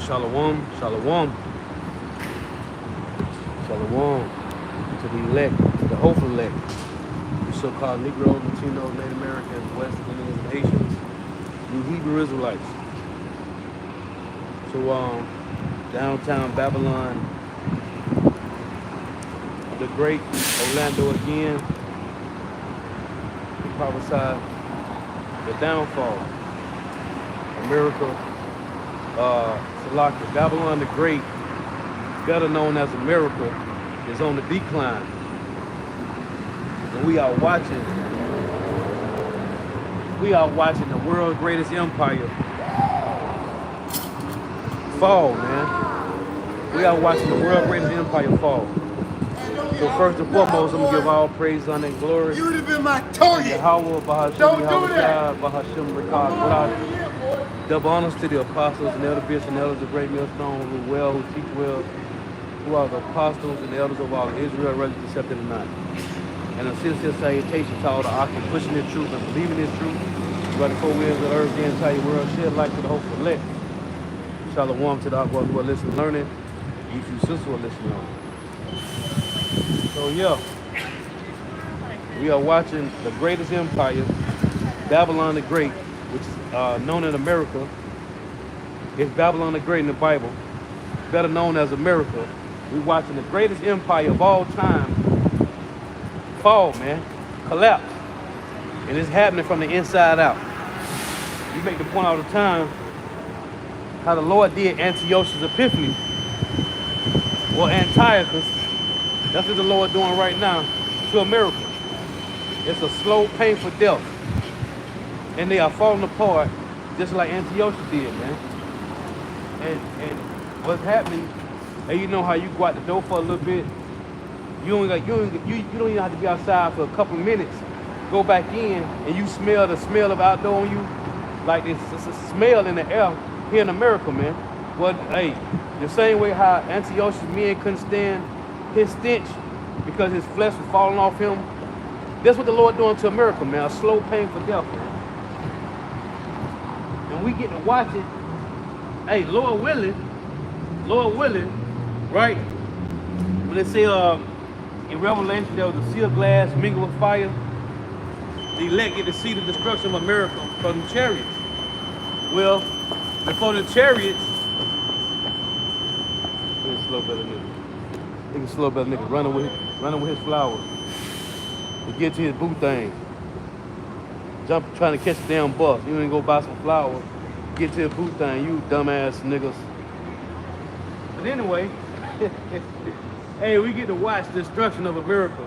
Shalom, shalom, shalom to the elect, to the hopeful elect, the so-called Negroes, Latinos, Native Americans, West Indians, and Haitians, you Hebrew Israelites. So, downtown Babylon, the great Orlando again, he prophesied the downfall. America, Salaki, Babylon the Great, better known as America, is on the decline. And we are watching the world's greatest empire fall, man. We are watching the world's greatest empire fall. So first and foremost, I'm gonna give all praise, honor, and glory. You would have been my target. Yahweh, Bahashim, Don't do that. Bahashim, Rekah. Double honors to the apostles and elder bishops and elders of great millstone who teach well, who are the apostles and elders of all Israel, whether accepted or not. And a sincere salutation to all the oxen pushing the truth and believing in truth. By the four winds of the earth, the entire world, shed light to the hopeful elect. Shalom to the Aqua who are listening, learning. You two sisters who are listening on. So yeah, we are watching the greatest empire, Babylon the Great, which is known in America. It's Babylon the Great in the Bible, better known as America. We're watching the greatest empire of all time fall, man, collapse. And it's happening from the inside out. We make the point all the time how the Lord did Antiochus Epiphanes, or Antiochus. That's what the Lord doing right now to America. It's a slow, painful death. And they are falling apart just like Antiochus did, man. And what's happening, and you know how you go out the door for a little bit, you don't even have to be outside for a couple of minutes. Go back in and you smell the smell of outdoor on you. Like it's a smell in the air here in America, man. Well, hey, the same way how Antiochus men couldn't stand his stench because his flesh was falling off him. That's what the Lord doing to America, man. A slow, painful death, man. And we get to watch it. Hey, Lord willing, right? When they say in Revelation there was a sea of glass mingled with fire, the elect get to see the destruction of America from the chariots. Well, before the chariots, look at slow better nigga. Look at slow better nigga running with his flowers. To get to his boot thing. Trying to catch the damn bus. You ain't go buy some flowers. Get to his boot thing, you dumbass niggas. But anyway, hey, we get to watch the destruction of America.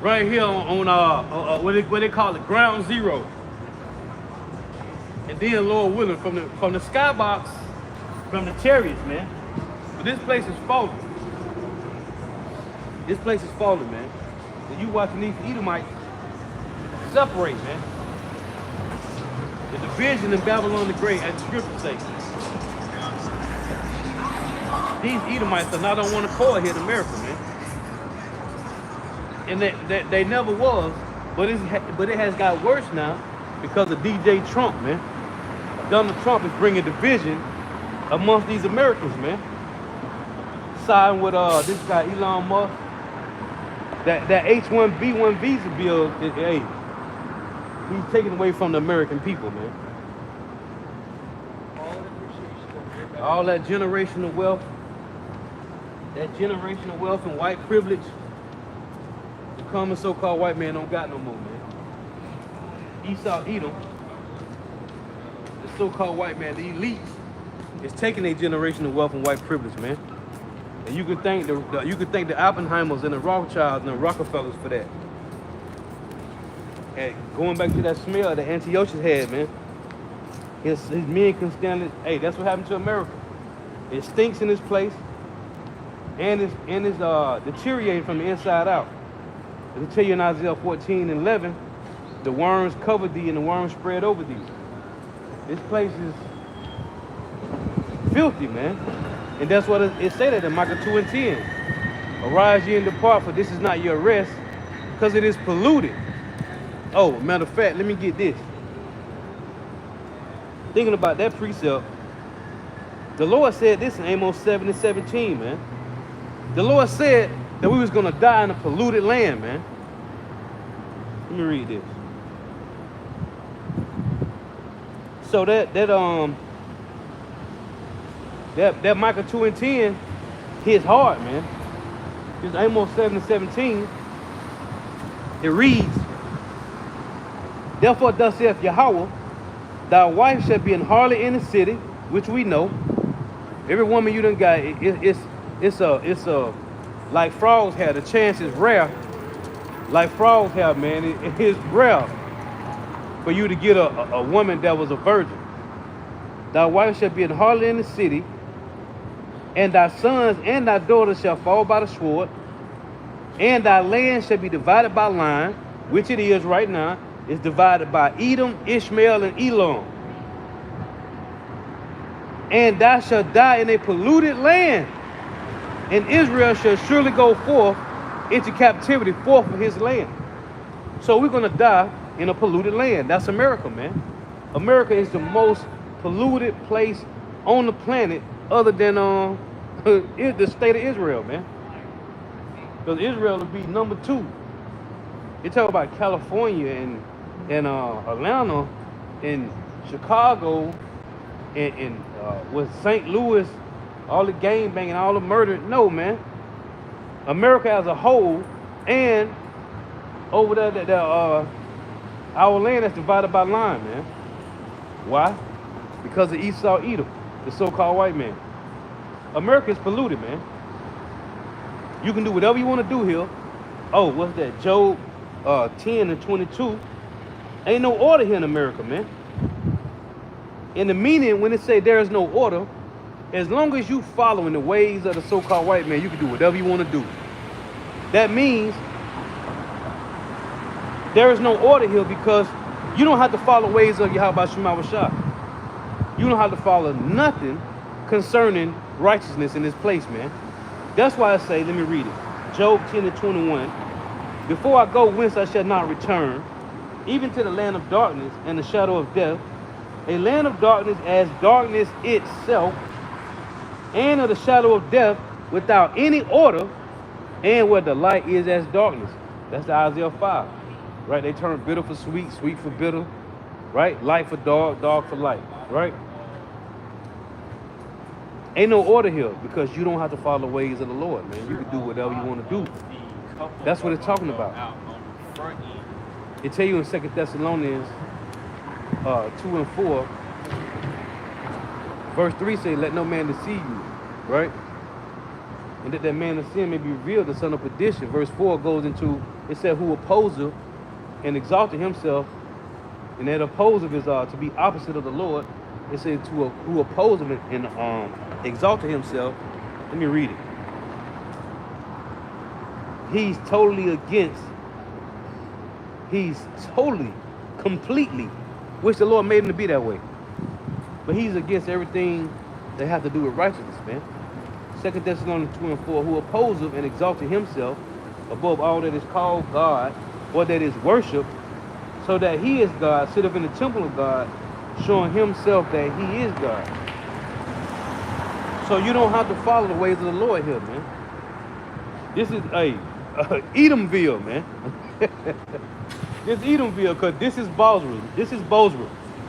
Right here on what they call it, ground zero. And then Lord willing, from the skybox, from the chariots, man. But this place is falling. This place is falling, man. And you watching these Edomites separate, man. The division in Babylon the Great, as the scripture says. These Edomites are not on one accord here in America, man. And they never was, but it has got worse now because of DJ Trump, man. Donald Trump is bringing division amongst these Americans, man. Siding with this guy Elon Musk. That H-1B1 visa bill, hey, he's taking away from the American people, man. All that generational wealth, and white privilege, the common so-called white man don't got no more, man. Esau Edom, the so-called white man, the elites, is taking their generational wealth and white privilege, man. And you could thank the Oppenheimers and the Rothschilds and the Rockefellers for that. And going back to that smell that Antiochus had, man. His men can stand it. Hey, that's what happened to America. It stinks in this place, and it's deteriorating from the inside out. As I tell you in Isaiah 14:11, the worms covered thee and the worms spread over thee. This place is filthy, man. And that's what it said that in Micah 2:10. Arise ye and depart, for this is not your rest, because it is polluted. Oh, matter of fact, let me get this. Thinking about that precept, The Lord said this in Amos 7 and 17, man. The Lord said that we was going to die in a polluted land, man. Let me read this. So that Micah 2 and 10 hits hard, man. This Amos 7 and 17. It reads, therefore thus saith Yahweh, thy wife shall be an harlot in the city, which we know. Every woman you done got, it's a like frogs have. The chance is rare. Like frogs have, man. It is rare for you to get a woman that was a virgin. Thy wife shall be an harlot in the city, and thy sons and thy daughters shall fall by the sword, and thy land shall be divided by line, which it is right now. It's divided by Edom, Ishmael, and Elam. And thou shalt die in a polluted land, and Israel shall surely go forth into captivity forth from his land. So we're going to die in a polluted land. That's America, man. America is the most polluted place on the planet other than the state of Israel, man. Because Israel would be number 2. You talk about California and Atlanta and Chicago and with St. Louis, all the gang banging, all the murder. No, man. America as a whole, and over there, our land is divided by line, man. Why? Because of Esau, Edom, the so-called white man. America is polluted, man. You can do whatever you want to do here. Oh, what's that? Job 10 and 22. Ain't no order here in America, man. In the meaning, when it say there is no order, as long as you following the ways of the so-called white man, you can do whatever you want to do. That means there is no order here because you don't have to follow ways of Yahweh Shema Shah. You don't have to follow nothing concerning righteousness in this place, man. That's why I say, let me read it. Job 10 and 21. Before I go whence I shall not return, even to the land of darkness and the shadow of death, a land of darkness as darkness itself, and of the shadow of death without any order, and where the light is as darkness. That's the Isaiah 5, right? They turn bitter for sweet, sweet for bitter, right? Light for dark, dark for light, right? Ain't no order here because you don't have to follow the ways of the Lord, man. You can do whatever you want to do. That's what it's talking about. It tell you in 2 Thessalonians 2 and 4, verse 3 say, let no man deceive you, right? And that man of sin may be revealed, the son of perdition. Verse 4 goes into, it said, who opposeth and exalted himself, and that opposer is to be opposite of the Lord. It said to who opposed him and exalted himself. Let me read it. He's totally against. He's totally, completely, which the Lord made him to be that way. But he's against everything that has to do with righteousness, man. 2 Thessalonians 2 and 4, who opposeth and exalted himself above all that is called God, or that is worshipped, so that he is God, sit up in the temple of God, showing himself that he is God. So you don't have to follow the ways of the Lord here, man. This is Edomville, man. This Edomville, because this is Bosra. This is Bosra.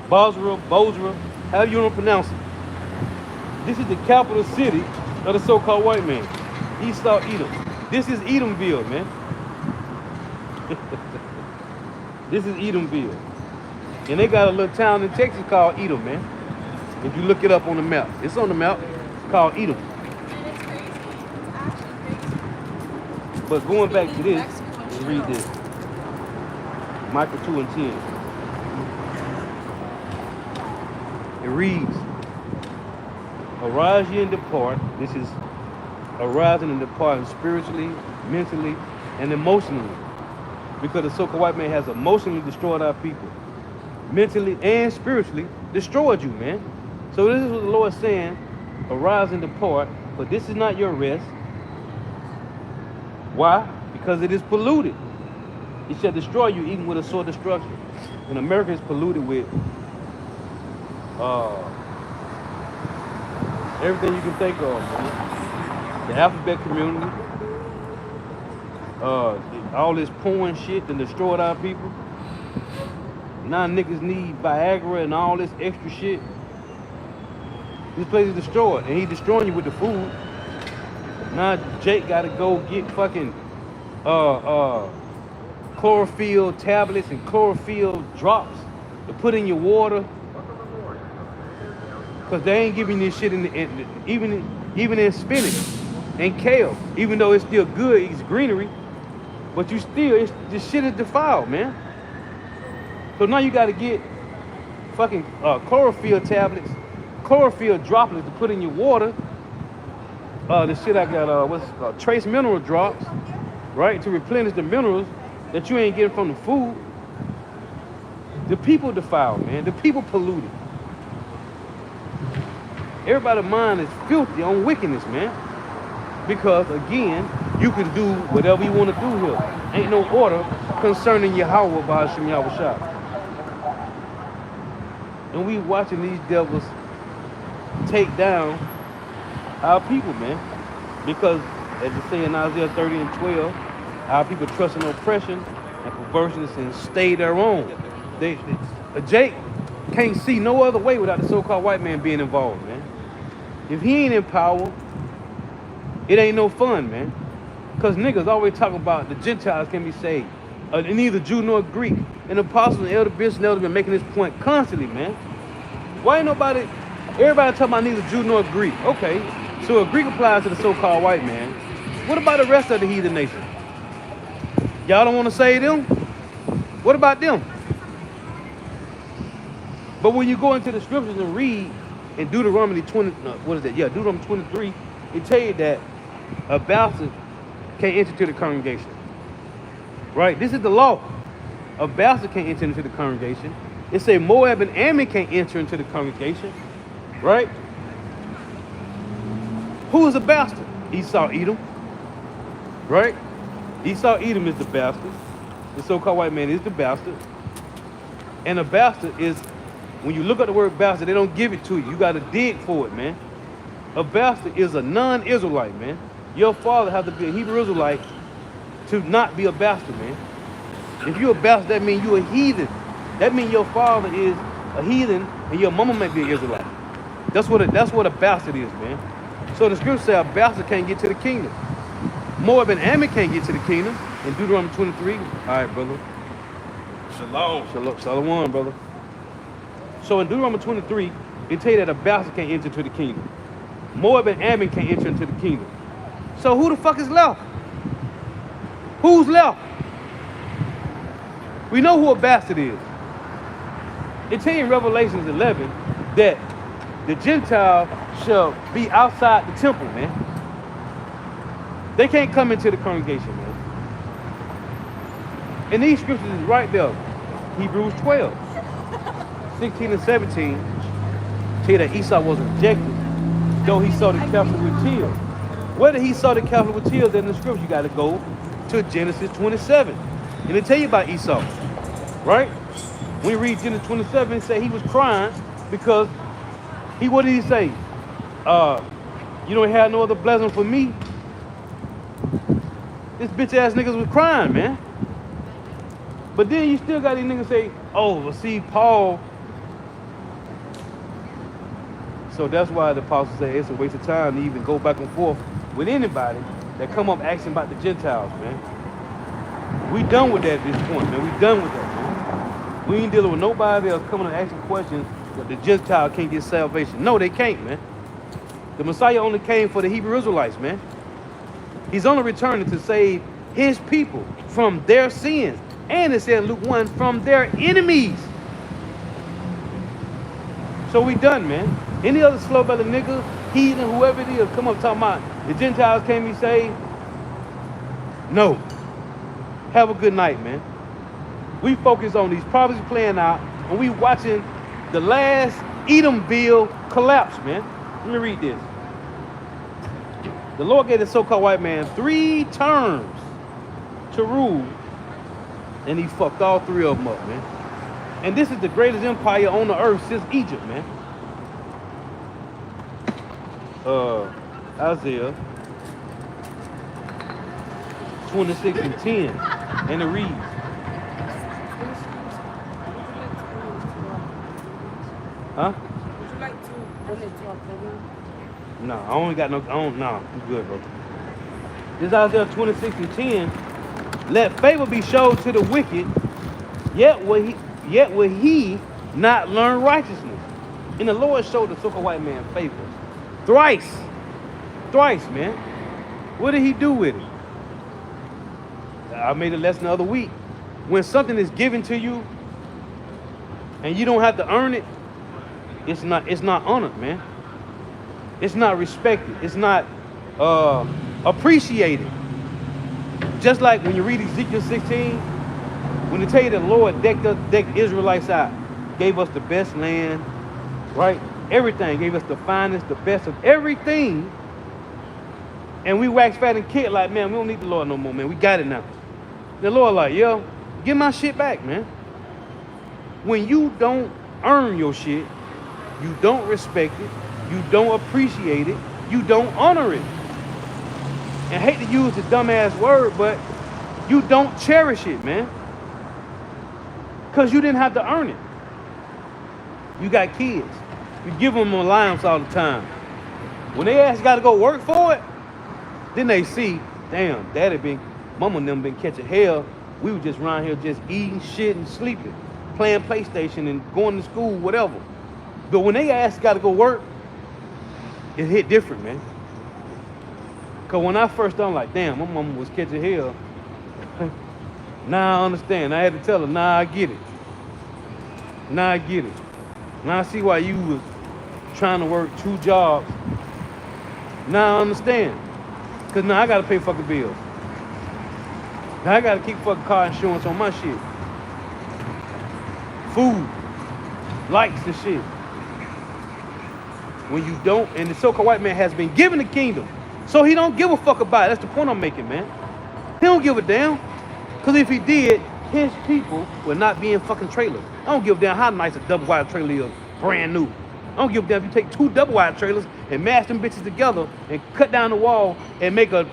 Bosra, however you want to pronounce it. This is the capital city of the so-called white man. Esau, Edom. This is Edomville, man. This is Edomville. And they got a little town in Texas called Edom, man. If you look it up on the map. It's on the map. It's called Edom. But going back to this, let's read this. Micah 2 and 10. It reads, arise ye and depart. This is arising and departing spiritually, mentally, and emotionally. Because the so-called white man has emotionally destroyed our people. Mentally and spiritually destroyed you, man. So this is what the Lord is saying, arise and depart, but this is not your rest. Why? Because it is polluted. It shall destroy you even with a sword of destruction. And America is polluted with Everything you can think of, man. The alphabet community, all this porn shit that destroyed our people. Now niggas need Viagra and all this extra shit. This place is destroyed, and he destroying you with the food. Now Jake gotta go get fucking chlorophyll tablets and chlorophyll drops to put in your water. Cause they ain't giving this shit even in spinach and kale. Even though it's still good, it's greenery, but this shit is defiled, man. So now you gotta get fucking chlorophyll tablets, chlorophyll droplets to put in your water. The shit I got trace mineral drops, right, to replenish the minerals that you ain't getting from the food. The people defiled, man. The people polluted. Everybody's mind is filthy on wickedness, man. Because again, you can do whatever you want to do here. Ain't no order concerning Yahweh by Hashem Yahushua. And we watching these devils take down our people, man. Because as it say in Isaiah 30 and 12, our people trust in oppression and perverseness and stay their own. Jake can't see no other way without the so-called white man being involved, man. If he ain't in power, it ain't no fun, man. Because niggas always talk about the Gentiles can be saved. Neither Jew nor Greek. And the apostles and elder bishops and elders been making this point constantly, man. Why ain't everybody talking about neither Jew nor Greek? Okay, so if Greek applies to the so-called white man, what about the rest of the heathen nation? Y'all don't want to save them? What about them? But when you go into the scriptures and read in Deuteronomy 23, it tell you that a bastard can't enter to the congregation. Right? This is the law. A bastard can't enter into the congregation. It say Moab and Ammon can't enter into the congregation. Right? Who is a bastard? Esau, Edom. Right? Esau, Edom is the bastard. The so-called white man is the bastard. And a bastard is, when you look at the word bastard, they don't give it to you. You got to dig for it, man. A bastard is a non-Israelite, man. Your father has to be a Hebrew Israelite to not be a bastard, man. If you're a bastard, that means you're a heathen. That means your father is a heathen and your mama might be an Israelite. That's what a bastard is, man. So the scripture says a bastard can't get to the kingdom. Moab and Ammon can't get to the kingdom. In Deuteronomy 23, all right, brother. Shalom, brother. So in Deuteronomy 23, it tell you that a bastard can't enter into the kingdom. Moab and Ammon can't enter into the kingdom. So who the fuck is left? Who's left? We know who a bastard is. It tells you in Revelations 11 that the Gentile shall be outside the temple, man. They can't come into the congregation, man. And these scriptures is right there. Hebrews 12, 16 and 17 tell you that Esau was rejected, though he saw the cattle with tears. Whether he saw the cattle with tears in the scripture, you got to go to Genesis 27. And it tell you about Esau, right? When you read Genesis 27, it say he was crying because what did he say? You don't have no other blessing for me. This bitch ass niggas was crying, man. But then you still got these niggas say, oh, well, see, Paul. So that's why the apostle say it's a waste of time to even go back and forth with anybody that come up asking about the Gentiles, man. We done with that at this point, man. We done with that, man. We ain't dealing with nobody else coming and asking questions that the Gentile can't get salvation. No, they can't, man. The Messiah only came for the Hebrew Israelites, man. He's only returning to save his people from their sins. And it said in Luke 1, from their enemies. So we done, man. Any other slow-bellied nigga, heathen, whoever it is, come up talking about the Gentiles can't be saved? No. Have a good night, man. We focus on these prophecies playing out, and we watching the last Edomville collapse, man. Let me read this. The Lord gave the so-called white man 3 terms to rule, and he fucked all 3 of them up, man. And this is the greatest empire on the earth since Egypt, man. Isaiah 26 and 10, and it reads, huh? Would you like to donate to our program? No, I only got no, I don't, no, I'm good, bro. This Isaiah 26 and 10, let favor be showed to the wicked, yet will he not learn righteousness. And the Lord showed the so-called white man favor. Thrice, man. What did he do with it? I made a lesson the other week. When something is given to you and you don't have to earn it, it's not honored, man. It's not respected. It's not appreciated. Just like when you read Ezekiel 16, when they tell you the Lord decked Israelites out, gave us the best land, right? Everything, gave us the finest, the best of everything. And we wax fat and kid like, man, we don't need the Lord no more, man. We got it now. The Lord like, yo, get my shit back, man. When you don't earn your shit, you don't respect it, you don't appreciate it, you don't honor it. And hate to use the dumbass word, but you don't cherish it, man. Because you didn't have to earn it. You got kids. You give them allowance all the time. When they ask got to go work for it, then they see, damn, mama and them been catching hell. We were just around here just eating shit and sleeping, playing PlayStation and going to school, whatever. But when they ask got to go work, it hit different, man. Because when I first done, like, damn, my mama was catching hell. Now I understand. I had to tell her, nah, I get it. Now I get it. Now I see why you was trying to work 2 jobs. Now I understand. Because now I got to pay fucking bills. Now I got to keep fucking car insurance on my shit. Food. Lights and shit. When you don't, and the so-called white man has been given the kingdom. So he don't give a fuck about it. That's the point I'm making, man. He don't give a damn. Because if he did, his people would not be in fucking trailers. I don't give a damn how nice a double wide trailer is, brand new. I don't give a damn if you take 2 double wide trailers and mash them bitches together and cut down the wall and make a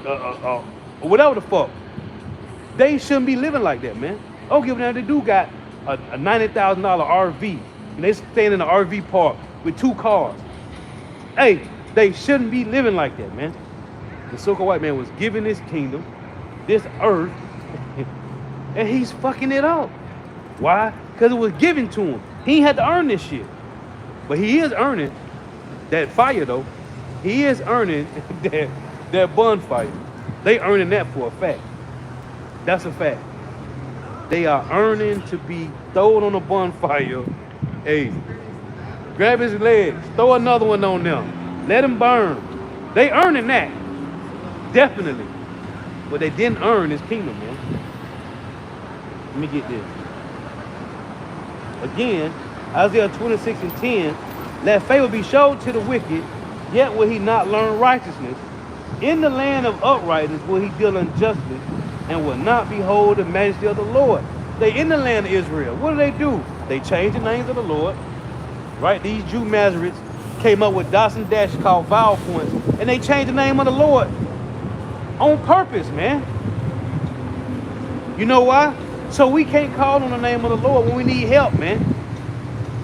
whatever the fuck. They shouldn't be living like that, man. I don't give a damn. They do got a $90,000 RV. And they staying in the RV park with 2 cars. Hey, they shouldn't be living like that, man. The so-called white man was given this kingdom, this earth, and he's fucking it up. Why? Because it was given to him. He ain't had to earn this shit. But he is earning that fire, though. He is earning that bonfire. They earning that for a fact. That's a fact. They are earning to be thrown on a bonfire. Hey, grab his legs, throw another one on them, let him burn. They earning that. Definitely. But they didn't earn his kingdom, man. Let me get this. Again, Isaiah 26 and 10, let favor be showed to the wicked, yet will he not learn righteousness. In the land of uprightness will he deal unjustly, and will not behold the majesty of the Lord. They in the land of Israel. What do? They change the names of the Lord. Right? These Jew Masoretes came up with dots and dashes called vowel points, and they changed the name of the Lord on purpose, man. You know why? So we can't call on the name of the Lord when we need help, man.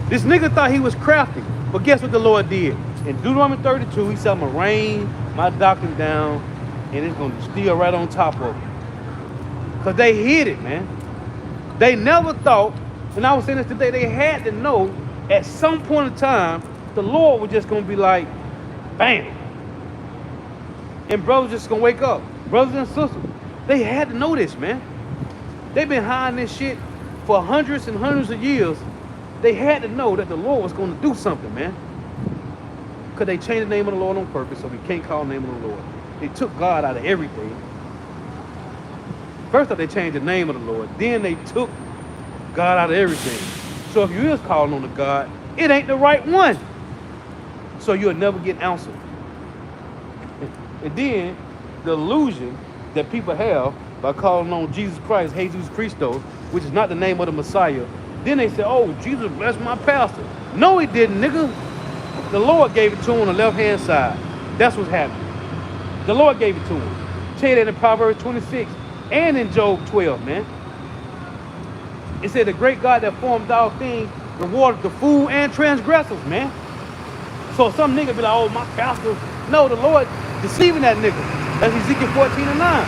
This nigga thought he was crafty, but guess what the Lord did? In Deuteronomy 32, he said, I'm going to rain my doctrine down, and it's going to steal right on top of it. Because they hid it, man. They never thought, and I was saying this today, they had to know at some point in time, the Lord was just going to be like, bam. And brothers just going to wake up. Brothers and sisters, they had to know this, man. They've been hiding this shit for hundreds and hundreds of years. They had to know that the Lord was going to do something, man. Because they changed the name of the Lord on purpose, so we can't call the name of the Lord. They took God out of everything. First off, they changed the name of the Lord. Then they took God out of everything. So if you is calling on the God, it ain't the right one. So you'll never get answered. And then the illusion that people have by calling on Jesus Christ, Jesus Christo, which is not the name of the Messiah, then they say, oh, Jesus blessed my pastor. No, he didn't, nigga. The Lord gave it to him on the left-hand side. That's what's happening. The Lord gave it to him. Tell you that in Proverbs 26 and in Job 12, man. It said the great God that formed all things rewarded the fool and transgressors, man. So some nigga be like, oh, my pastor. No, the Lord deceiving that nigga. That's Ezekiel 14 and 9.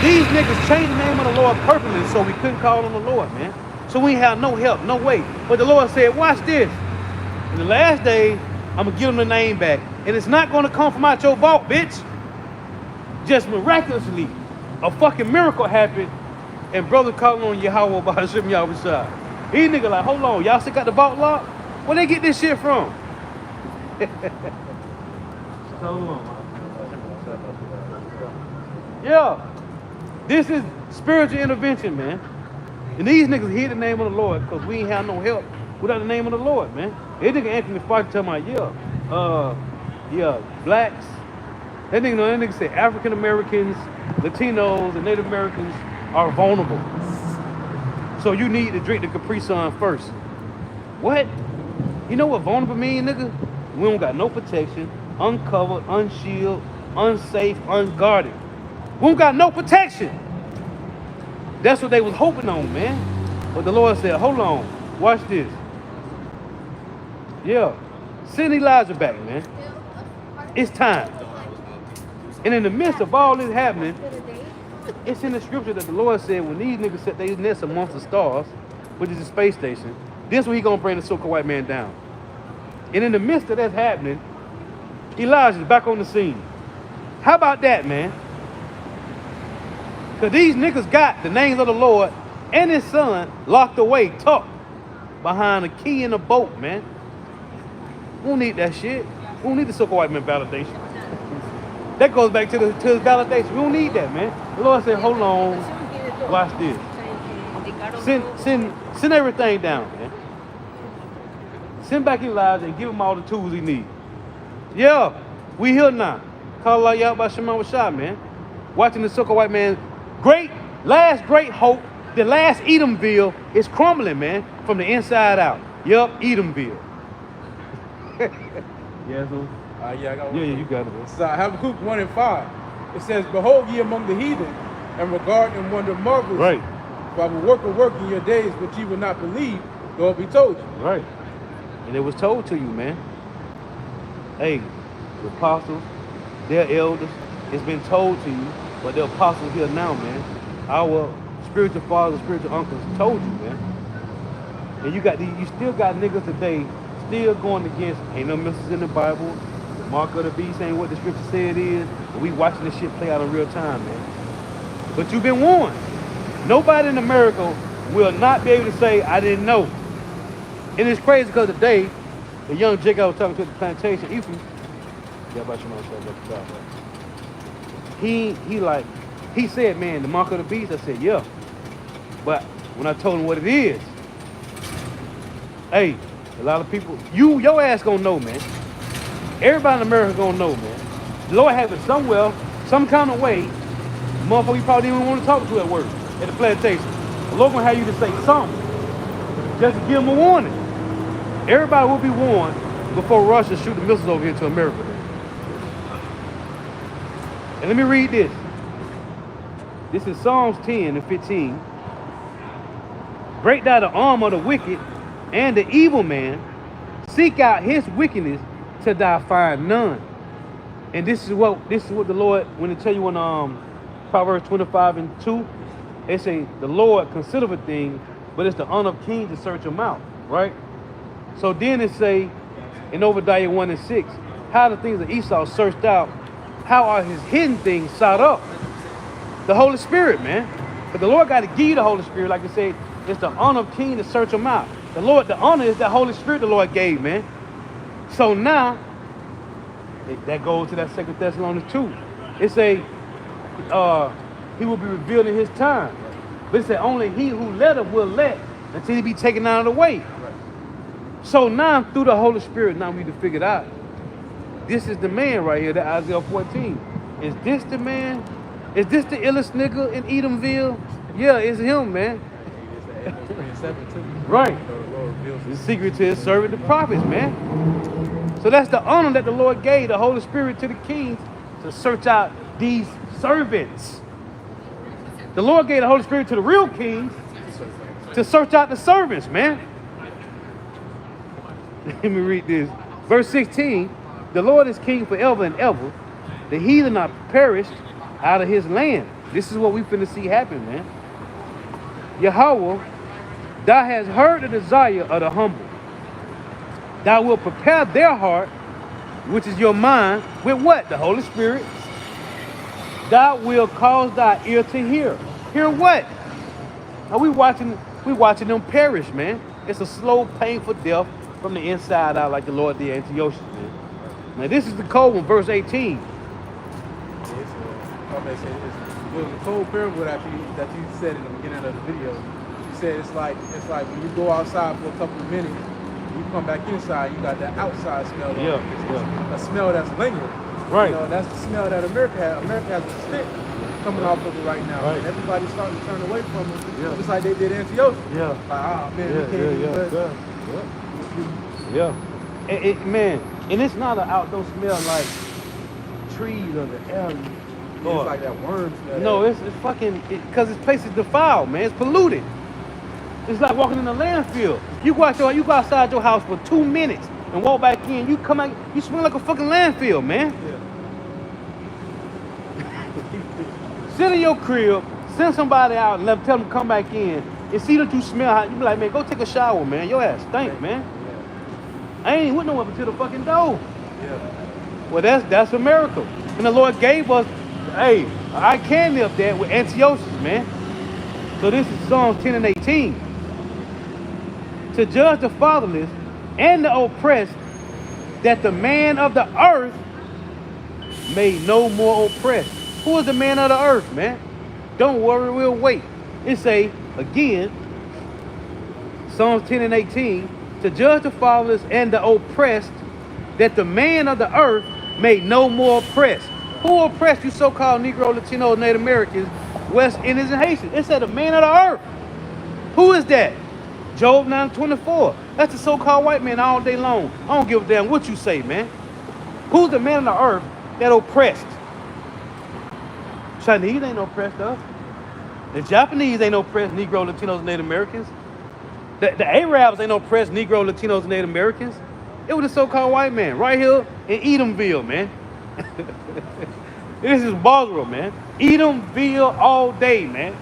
These niggas changed the name of the Lord purposely so we couldn't call on the Lord, man. So we ain't have no help, no way. But the Lord said, watch this. In the last day, I'm going to give them the name back. And it's not going to come from out your vault, bitch. Just miraculously, a fucking miracle happened. And brother calling on Yahweh about to ship me out beside. These niggas like, hold on, y'all still got the vault locked? Where they get this shit from? Yeah. This is spiritual intervention, man. And these niggas hear the name of the Lord because we ain't have no help without the name of the Lord, man. That nigga Anthony Fox tell me, blacks. That nigga say African Americans, Latinos, and Native Americans are vulnerable. So you need to drink the Capri Sun first. What? You know what vulnerable mean, nigga? We don't got no protection, uncovered, unshielded, unsafe, unguarded. We don't got no protection. That's what they was hoping on, man. But the Lord said, hold on, watch this. Yeah, send Elijah back, man. It's time. And in the midst of all this happening, it's in the scripture that the Lord said when these niggas set their nest amongst the stars, which is the space station, this when he gonna bring the so-called white man down. And in the midst of that happening, Elijah's back on the scene. How about that, man? Because these niggas got the names of the Lord and his son locked away, tucked behind a key in a boat, man. We don't need that shit. We don't need the so-called white man validation. That goes back to his validation. We don't need that, man. The Lord said, hold on, watch this. Send everything down, man. Send back Elijah and give him all the tools he needs. Yeah, we here now. Call Allah Yahweh by Shema Washah, man. Watching the so-called white man. Last great hope, the last Edomville is crumbling, man, from the inside out. Yup, Edomville. Yeah, I got one. Yeah, you got it. So Habakkuk 1 and 5. It says, behold ye among the heathen, and regard and wonder marvelous. Right. For I will work a work in your days, which ye will not believe, though it be told you. Right. And it was told to you, man. Hey, the apostles, their elders, it's been told to you, but the apostles here now, man. Our spiritual fathers, spiritual uncles told you, man. And you still got niggas today still going against, ain't no misses in the Bible. The mark of the beast ain't what the scripture said it is. And we watching this shit play out in real time, man. But you've been warned. Nobody in America will not be able to say, I didn't know. And it's crazy because today, the young Jake I was talking to at the plantation, he said, man, the mark of the beast. I said, yeah. But when I told him what it is, hey, a lot of people, your ass gonna know, man. Everybody in America gonna know, man. The Lord has it somewhere, some kind of way. The motherfucker you probably didn't even want to talk to at work, at the plantation. The Lord gonna have you to say something, just to give them a warning. Everybody will be warned before Russia shoot the missiles over here to America. And let me read this. This is Psalms 10 and 15. Break down the arm of the wicked and the evil man. Seek out his wickedness till thou find none. And this is what the Lord, when they tell you in Proverbs 25 and 2, they say the Lord considereth a thing, but it's the honor of kings to search them out, right? So then it say in Obadiah 1 and 6, how the things of Esau searched out, how are his hidden things sought up? The Holy Spirit, man. But the Lord got to give you the Holy Spirit, like I said, it's the honor of king to search them out. The honor is the Holy Spirit the Lord gave, man. So now, that goes to that 2 Thessalonians 2. It say, he will be revealed in his time. But it said only he who let him will let until he be taken out of the way. So now through the Holy Spirit, now we need to figure it out. This is the man right here, that Isaiah 14. Is this the man? Is this the illest nigga in Edomville? Yeah, it's him, man. Amos 3 and 7 too. Right. You know, the Lord reveals The secret to his servant, the prophets, man. So that's the honor that the Lord gave the Holy Spirit to the kings to search out these servants. The Lord gave the Holy Spirit to the real kings to search out the servants, man. Let me read this. Verse 16, the Lord is king forever and ever. The heathen are perished out of his land. This is what we finna see happen, man. Yahweh, thou hast heard the desire of the humble. Thou wilt prepare their heart, which is your mind, with what? The Holy Spirit. Thou wilt cause thy ear to hear. Hear what? Now we watching them perish, man. It's a slow, painful death from the inside out, like the Lord did Antiochus, man. Now this is the cold one, verse 18. It was a cold parable that you said in the beginning of the video. You said it's like when you go outside for a couple of minutes, you come back inside, you got that outside smell. Yeah. A smell that's lingering. Right. You know, that's the smell that America has. America has a stink coming off of it right now. Right. And everybody's starting to turn away from it. Yeah. Just like they did Antioch. Yeah. Like, man, we can't Man, and it's not an outdoor smell like trees or the air. It's like that worm smell. No, it's fucking, because this place is defiled, man. It's polluted. It's like walking in a landfill. You go outside your house for 2 minutes and walk back in. You come out, you smell like a fucking landfill, man. Yeah. Sit in your crib, send somebody out and tell them to come back in and see that you smell hot. You be like, man, go take a shower, man. Your ass stink, man. Yeah. I ain't went nowhere but to the fucking door. Yeah. Well, that's a miracle. And the Lord gave us, hey, I can live that with Antiochus, man. So this is Psalms 10 and 18. To judge the fatherless and the oppressed, that the man of the earth may no more oppress. Who is the man of the earth, man? Don't worry, we'll wait. It say, again, Psalms 10 and 18, to judge the fatherless and the oppressed, that the man of the earth may no more oppress. Who oppressed you so-called Negro, Latino, Native Americans, West Indians, and Haitians? It said the man of the earth. Who is that? Job 9:24. That's the so-called white man all day long. I don't give a damn what you say, man. Who's the man of the earth that oppressed? Chinese ain't oppressed us. The Japanese ain't oppressed Negro, Latinos, and Native Americans. The Arabs ain't oppressed Negro, Latinos, and Native Americans. It was the so-called white man right here in Edomville, man. This is Boswell, man. Edomville all day, man.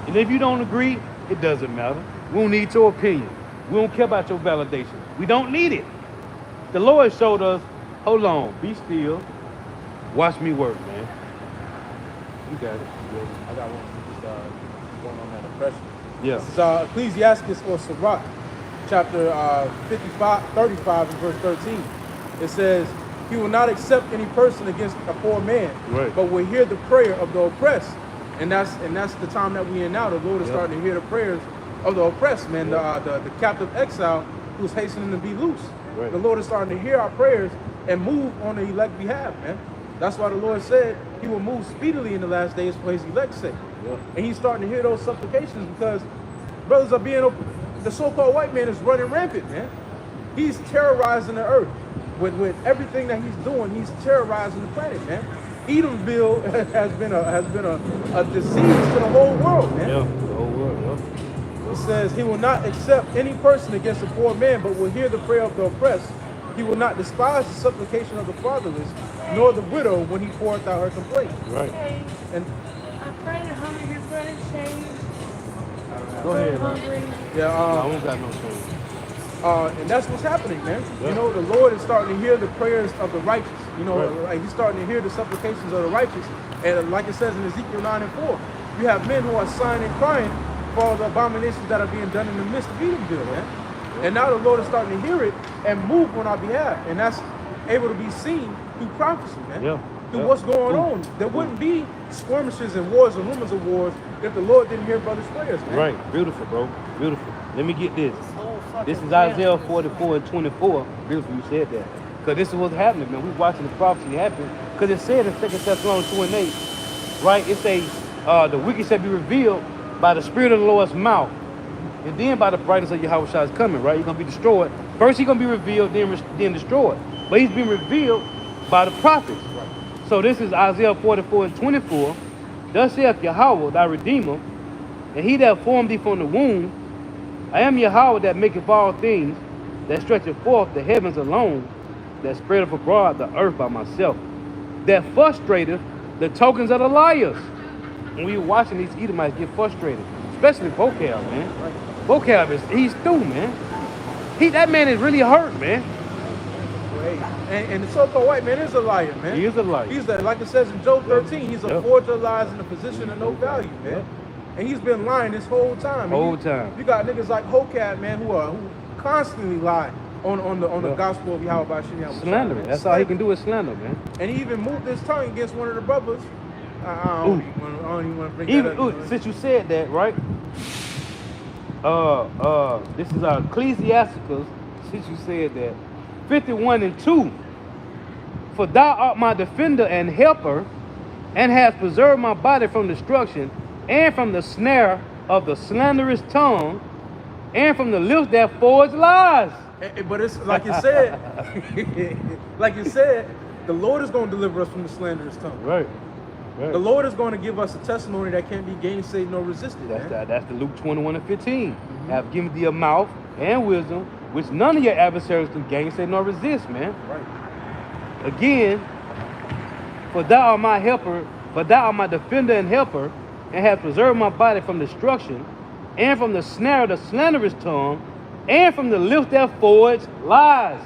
And if you don't agree, it doesn't matter. We don't need your opinion. We don't care about your validation. We don't need it. The Lord showed us, hold on, be still. Watch me work, man. You got it. I got one going on that oppression. Yeah. This is Ecclesiastes or Sirach, chapter 35 and verse 13. It says, he will not accept any person against a poor man, right, but will hear the prayer of the oppressed. And that's the time that we in now. The Lord is starting to hear the prayers of the oppressed, man. The captive exile who's hastening to be loose. Right. The Lord is starting to hear our prayers and move on the elect behalf, man. That's why the Lord said he will move speedily in the last days for his elect's sake. Yeah. And he's starting to hear those supplications because brothers are being, the so-called white man is running rampant, man. He's terrorizing the earth. With everything that he's doing, he's terrorizing the planet, man. Edomville has been a disease to the whole world, man. Yeah, the whole world, yeah. It says he will not accept any person against a poor man, but will hear the prayer of the oppressed. He will not despise the supplication of the fatherless, nor the widow when he poureth out her complaint. Right. And I'm praying hungry, your brother Shane. Go ahead, Hungry. yeah, I don't got no shame. and that's what's happening, man. Yeah. You know, the Lord is starting to hear the prayers of the righteous. You know, right, like he's starting to hear the supplications of the righteous. And like it says in Ezekiel 9 and 4, you have men who are sighing and crying for all the abominations that are being done in the midst of Edomville, man. And now the Lord is starting to hear it and move on our behalf. And that's able to be seen through prophecy, man. Yeah. Through what's going on. There wouldn't be skirmishes and wars and rumors of wars if the Lord didn't hear brothers' prayers, man. Right. Beautiful, bro. Beautiful. Let me get this. Oh, This is Isaiah 44 and 24. Beautiful, you said that. Because this is what's happening, man. We're watching the prophecy happen. Because it said in 2 Thessalonians 2 and 8, right? It says, the wicked shall be revealed, by the Spirit of the Lord's mouth, and then by the brightness of Yahushua is coming, right? He's going to be destroyed. First, he's going to be revealed, then destroyed. But he's been revealed by the prophets. So this is Isaiah 44:24. Thus saith Yahweh, thy Redeemer, and he that formed thee from the womb. I am Yahweh that maketh all things, that stretcheth forth the heavens alone, that spreadeth abroad the earth by myself, that frustrateth the tokens of the liars. When we were watching these Edomites get frustrated, especially Vocab, man. Vocab he's through, man. That man is really hurt, man. And the so-called white man is a liar, man. He is a liar. He's like it says in Job 13, he's a forger of lies in a position of no value, man. And he's been lying this whole time. You got niggas like Hokab, man, who constantly lie on the gospel of Yahweh Shem. Slander. That's all he can do is slander, man. And he even moved his tongue against one of the brothers. I don't even want to bring that up. Since you said that, right? This is Ecclesiasticus. Since you said that, 51:2. For thou art my defender and helper, and hast preserved my body from destruction, and from the snare of the slanderous tongue, and from the lips that forge lies. But it's like you said, the Lord is going to deliver us from the slanderous tongue. Right. The Lord is going to give us a testimony that can't be gainsaid nor resisted. That's the Luke 21:15. Have given thee a mouth and wisdom, which none of your adversaries can gainsay nor resist, man. Right. Again, for thou art my helper, for thou art my defender and helper, and hast preserved my body from destruction, and from the snare of the slanderous tongue, and from the lips that forge lies,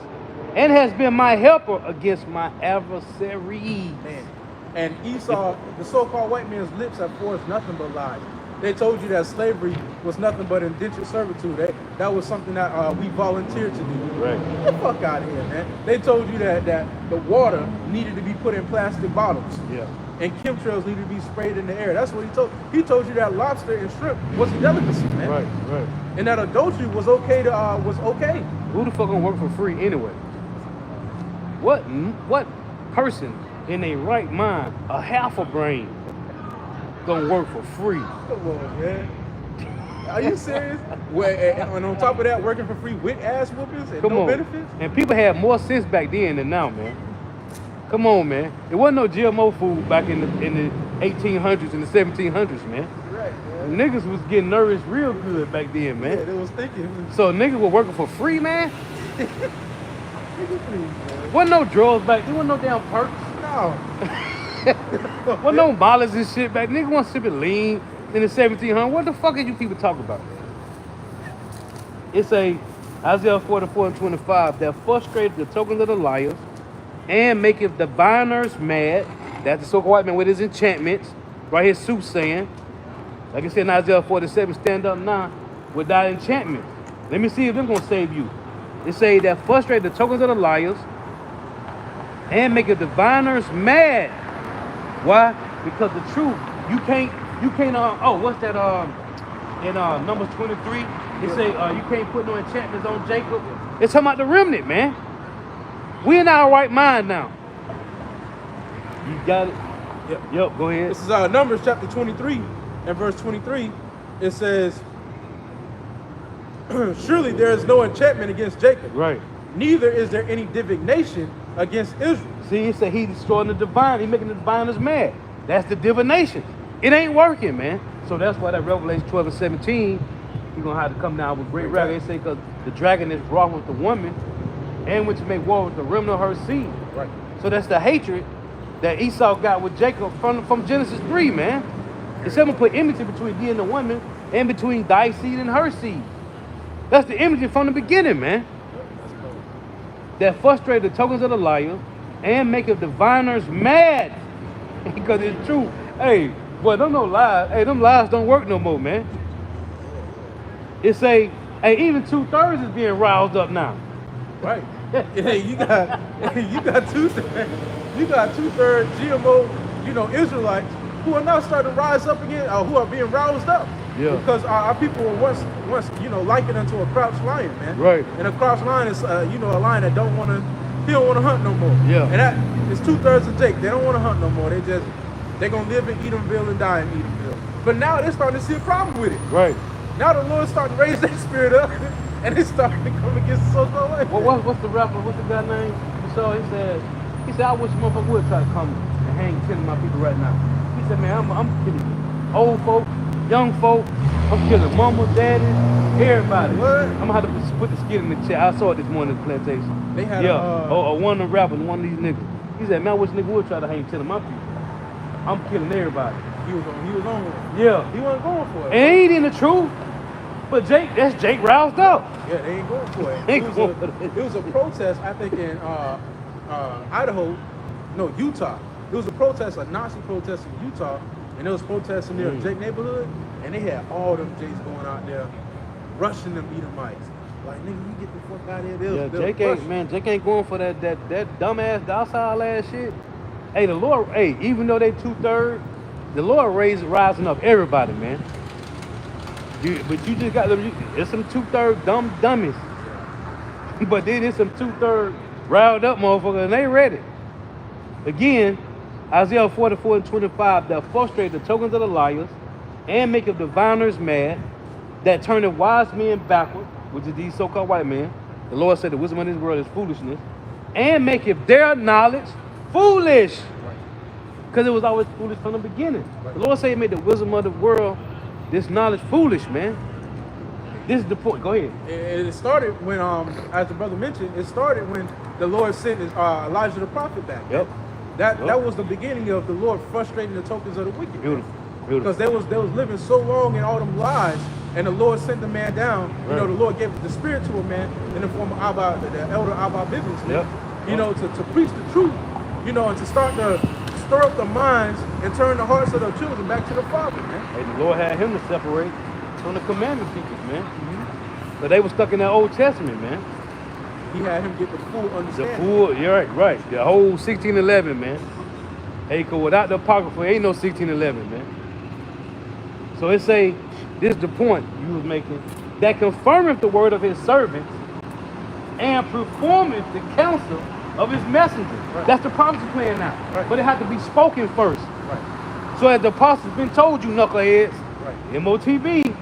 and has been my helper against my adversaries. Man. And Esau, the so-called white man's lips have forged nothing but lies. They told you that slavery was nothing but indentured servitude. That was something that we volunteered to do. Right. Get the fuck out of here, man. They told you that the water needed to be put in plastic bottles. Yeah. And chemtrails needed to be sprayed in the air. That's what he told. He told you that lobster and shrimp was a delicacy, man. Right. And that adultery was okay was okay. Who the fuck gonna work for free anyway? What person in their right mind, a half a brain, gonna work for free? Come on, man. Are you serious? And on top of that, working for free with ass whoopings and no benefits? And people had more sense back then than now, man. Come on, man. There wasn't no GMO food back in the 1800s and the 1700s, man. Right, man. Niggas was getting nourished real good back then, man. Yeah, they was thinking. So niggas were working for free, man? Wasn't no drugs back then. Wasn't no damn perks. No. Wasn't no mollies and shit back. Niggas wasn't sipping lean in the 1700s. What the fuck are you people talking about? It's Isaiah 44:25 that frustrated the tokens of the liars and maketh diviners mad. That's the so-called white man with his enchantments. Right here, soothsaying. Like I said in Isaiah 47, stand up now without enchantment. Let me see if they're going to save you. It say that frustrate the tokens of the liars and make the diviners mad. Why? Because the truth, you can't, what's that, in Numbers 23, it say you can't put no enchantments on Jacob. It's talking about the remnant, man. We in our right mind now. You got it? Yep, go ahead. This is Numbers chapter 23 and verse 23. It says, surely there is no enchantment against Jacob. Right. Neither is there any divination against Israel. See, he said he's destroying the divine. He's making the diviners mad. That's the divination. It ain't working, man. So that's why that Revelation 12:17, he's going to have to come down with great wrath. They say because the dragon is wrought with the woman and which make war with the remnant of her seed. Right. So that's the hatred that Esau got with Jacob from Genesis 3, man. It's going to put enmity between thee and the woman and between thy seed and her seed. That's the enmity from the beginning, man. That frustrate the tokens of the liar and make the diviners mad. Because it's true. Hey, boy, them no lies. Hey, them lies don't work no more, man. It say, hey, even 2/3 is being roused up now. Right. Hey, you got 2/3 GMO, Israelites who are now starting to rise up again, who are being roused up. Yeah. Because our people were once likened unto a crouched lion, man. Right. And a crouched lion is a lion that don't want to hunt no more. Yeah. And that is 2/3 of Jake. They don't want to hunt no more. They're gonna live in Edomville and die in Edomville. But now they're starting to see a problem with it. Right. Now the Lord's starting to raise their spirit up, and it's starting to come against the so-called white man. What's the rapper? What's the guy name? So he said, I wish motherfucker would try to come and hang 10 of my people right now. He said, man, I'm killing old folk, young folk. I'm killing mama, daddy, everybody. What? I'm gonna have to put the skin in the chair. I saw it this morning at the plantation. They had one of the rappers, one of these niggas. He said, man, I wish nigga would try to hang 10 of my people. I'm killing everybody. He was on one. Yeah. He wasn't going for it. And ain't in the truth. But that's Jake roused up. Yeah, they ain't going for it. It was a protest, I think, in Idaho, no, Utah. It was a protest, a Nazi protest in Utah, and there was protesting near the Jake neighborhood, and they had all them Jakes going out there, rushing them Edomites. Like, nigga, you get the fuck out of here. Jake ain't going for that dumbass docile ass shit. Hey, the Lord, even though they 2/3, the Lord rising up everybody, man. But you just got them. There's some 2/3 dummies. But then there's some 2/3 riled up motherfuckers, and they ready. Again, Isaiah 44:25, that frustrate the tokens of the liars, and make of diviners mad, that turn the wise men backward, which is these so-called white men. The Lord said the wisdom of this world is foolishness, and make of their knowledge foolish. Because it was always foolish from the beginning. Right. The Lord said he made the wisdom of the world, this knowledge, foolish, man. This is the point. Go ahead. It started when, as the brother mentioned, it started when the Lord sent Elijah the prophet back. Yep. That was the beginning of the Lord frustrating the tokens of the wicked. Beautiful. Because they was living so long in all them lies, and the Lord sent the man down. Right. You know, the Lord gave the spirit to a man in the form of the elder Abba Bivens. Yep. You know, to preach the truth. You know, and to start to stir up the minds and turn the hearts of the children back to the Father, man. Hey, the Lord had him to separate from the commandment keepers, man. But they were stuck in that Old Testament, man. He had him get the full understanding. The full, you're right. The whole 1611, man. Hey, cause without the Apocrypha, ain't no 1611, man. So it say, this is the point you was making, that confirmeth the word of his servants and performeth the counsel of his messengers. Right. That's the prophecy playing now. Right. But it had to be spoken first. Right. So as the apostles been told you, knuckleheads, right. MOTB,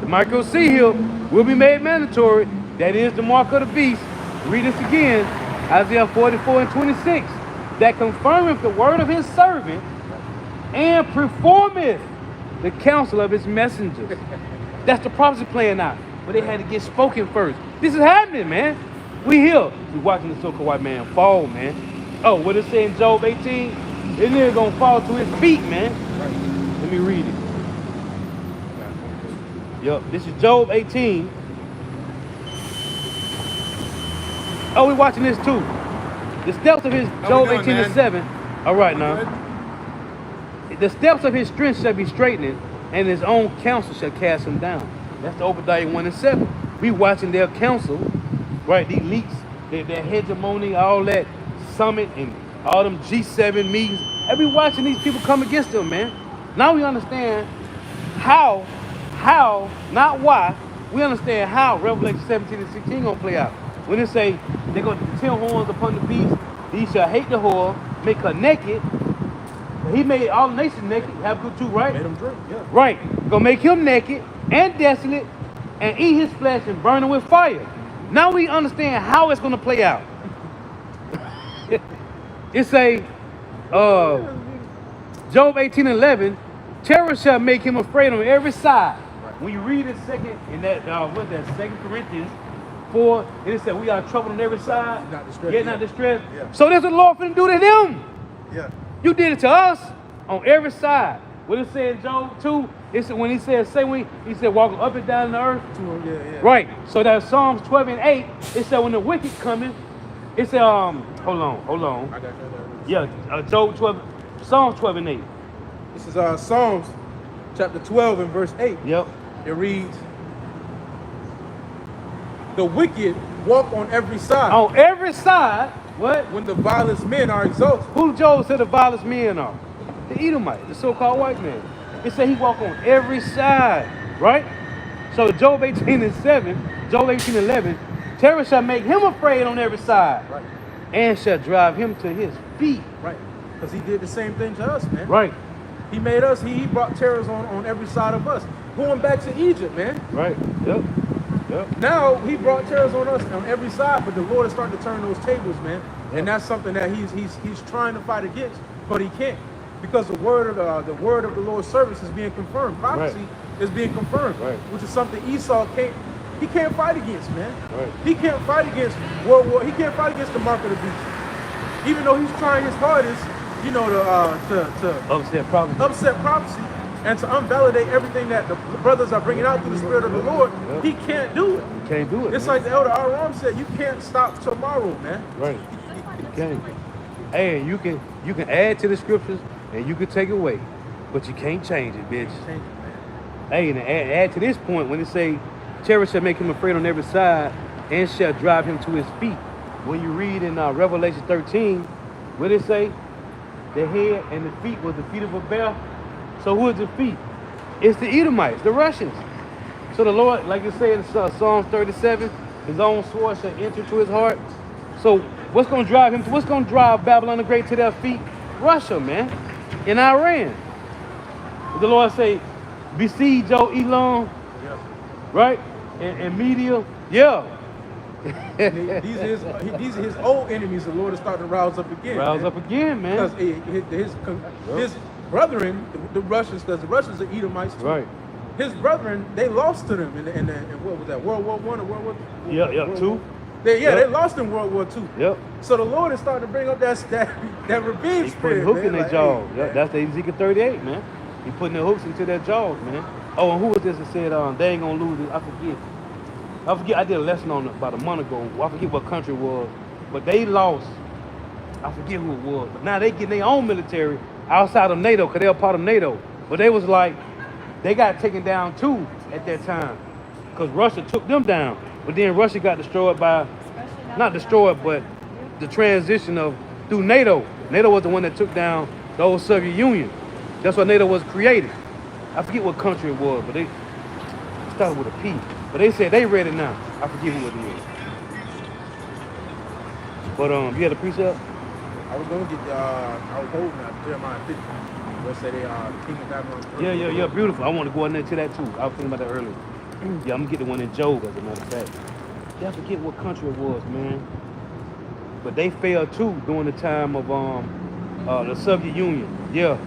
the micro C here will be made mandatory. That is the mark of the beast. Read this again, Isaiah 44:26. That confirmeth the word of his servant and performeth the counsel of his messengers. That's the prophecy playing out. But it had to get spoken first. This is happening, man. We here. We watching the so-called white man fall, man. Oh, what it say in Job 18? This nigga gonna fall to his feet, man. Right. Let me read it. Yup, this is Job 18. Oh, we watching this too. The steps of his, Job 18:7. All right, now. The steps of his strength shall be straightening, and his own counsel shall cast him down. That's the Obadiah 1:7. We watching their counsel, right? The elites, their hegemony, all that summit, and all them G7 meetings. And we watching these people come against them, man. Now we understand how, not why. We understand how Revelation 17:16 gonna play out. When it say they're gonna 10 horns upon the beast, he shall hate the whore, make her naked. He made all nations naked. Have good too, right? Made them drink, yeah. Right. Gonna make him naked and desolate, and eat his flesh and burn him with fire. Now we understand how it's gonna play out. It say, Job 18:11, terror shall make him afraid on every side. Right. When you read it second in that, what's that? 2 Corinthians 4, it said we are troubled on every side, not distressed. Yet not distressed. Yeah. So that's what the Lord finna do to them. Yeah. You did it to us on every side. What it said in Job 2, it's when he said, he said walking up and down the earth. Yeah. Right. So that Psalms 12:8, it said when the wicked coming, it said, hold on. I got that. Yeah, Job 12, Psalms 12:8. This is Psalms chapter 12 and verse 8. Yep. It reads, the wicked walk on every side. On every side, what? When the vilest men are exalted. Who Job said the vilest men are? The Edomite, the so-called white man. It said he walk on every side, right? So Job 18:7, Job 18:11, terror shall make him afraid on every side. Right. And shall drive him to his feet. Right. Because he did the same thing to us, man. Right. He made us. He brought terrors on every side of us. Going back to Egypt, man. Right. Yep. Yep. Now he brought terrors on us on every side, but the Lord is starting to turn those tables, man. And that's something that he's trying to fight against, but he can't, because the word of the Lord's service is being confirmed. Prophecy is being confirmed, which is something Esau can't fight against, man. Right. He can't fight against World War. He can't fight against the mark of the beast, even though he's trying his hardest, you know, to upset prophecy and to invalidate everything that the brothers are bringing out through the Spirit of the Lord. He can't do it. You can't do it. It's man. like the Elder Aram said, you can't stop tomorrow, man. Right. You can't. Hey, you can add to the scriptures and you can take away, but you can't change it, bitch. Change it, man. Hey, and add to this point when it say, terror shall make him afraid on every side and shall drive him to his feet. When you read in Revelation 13, what it say? The head and the feet was the feet of a bear. So who is the feet? It's the Edomites, the Russians. So the Lord, like it says in Psalms 37, his own sword shall enter to his heart. So what's going to drive him? What's going to drive Babylon the Great to their feet? Russia, man, and Iran. The Lord say, besiege your Elam, right? And Media, yeah. These are his old enemies. The Lord is starting to rouse up again. Rouse up again, man. Because his brethren, the Russians, because the Russians are Edomites too. Right. His brethren, they lost to them in what was that, World War I or World War II? Yeah, two. They lost in World War II. Yep. So the Lord is starting to bring up that revenge He's spirit. putting hooks in their like, jaws. hey, Yep, that's the Ezekiel 38, man. He's putting the hooks into their jaws, man. Oh, and who was this that said they ain't gonna lose it? I forget. I did a lesson on it about a month ago. I forget what country it was, but they lost. I forget who it was. But now they getting their own military outside of NATO because they're a part of NATO. But they was like, they got taken down too at that time because Russia took them down. But then Russia got destroyed by, not destroyed, but the transition of through NATO. NATO was the one that took down the old Soviet Union. That's why NATO was created. I forget what country it was, but they started with a P. But they said they ready now. I forget who it is. But you had a precept? I was gonna get I was holding Jeremiah 50. Let's say they King of Babylon. Yeah, beautiful. I want to go in there to that too. I was thinking about that earlier. Yeah, I'm gonna get the one in Job as a matter of fact. Yeah, I forget what country it was, man. But they fell too during the time of the Soviet Union. Yeah.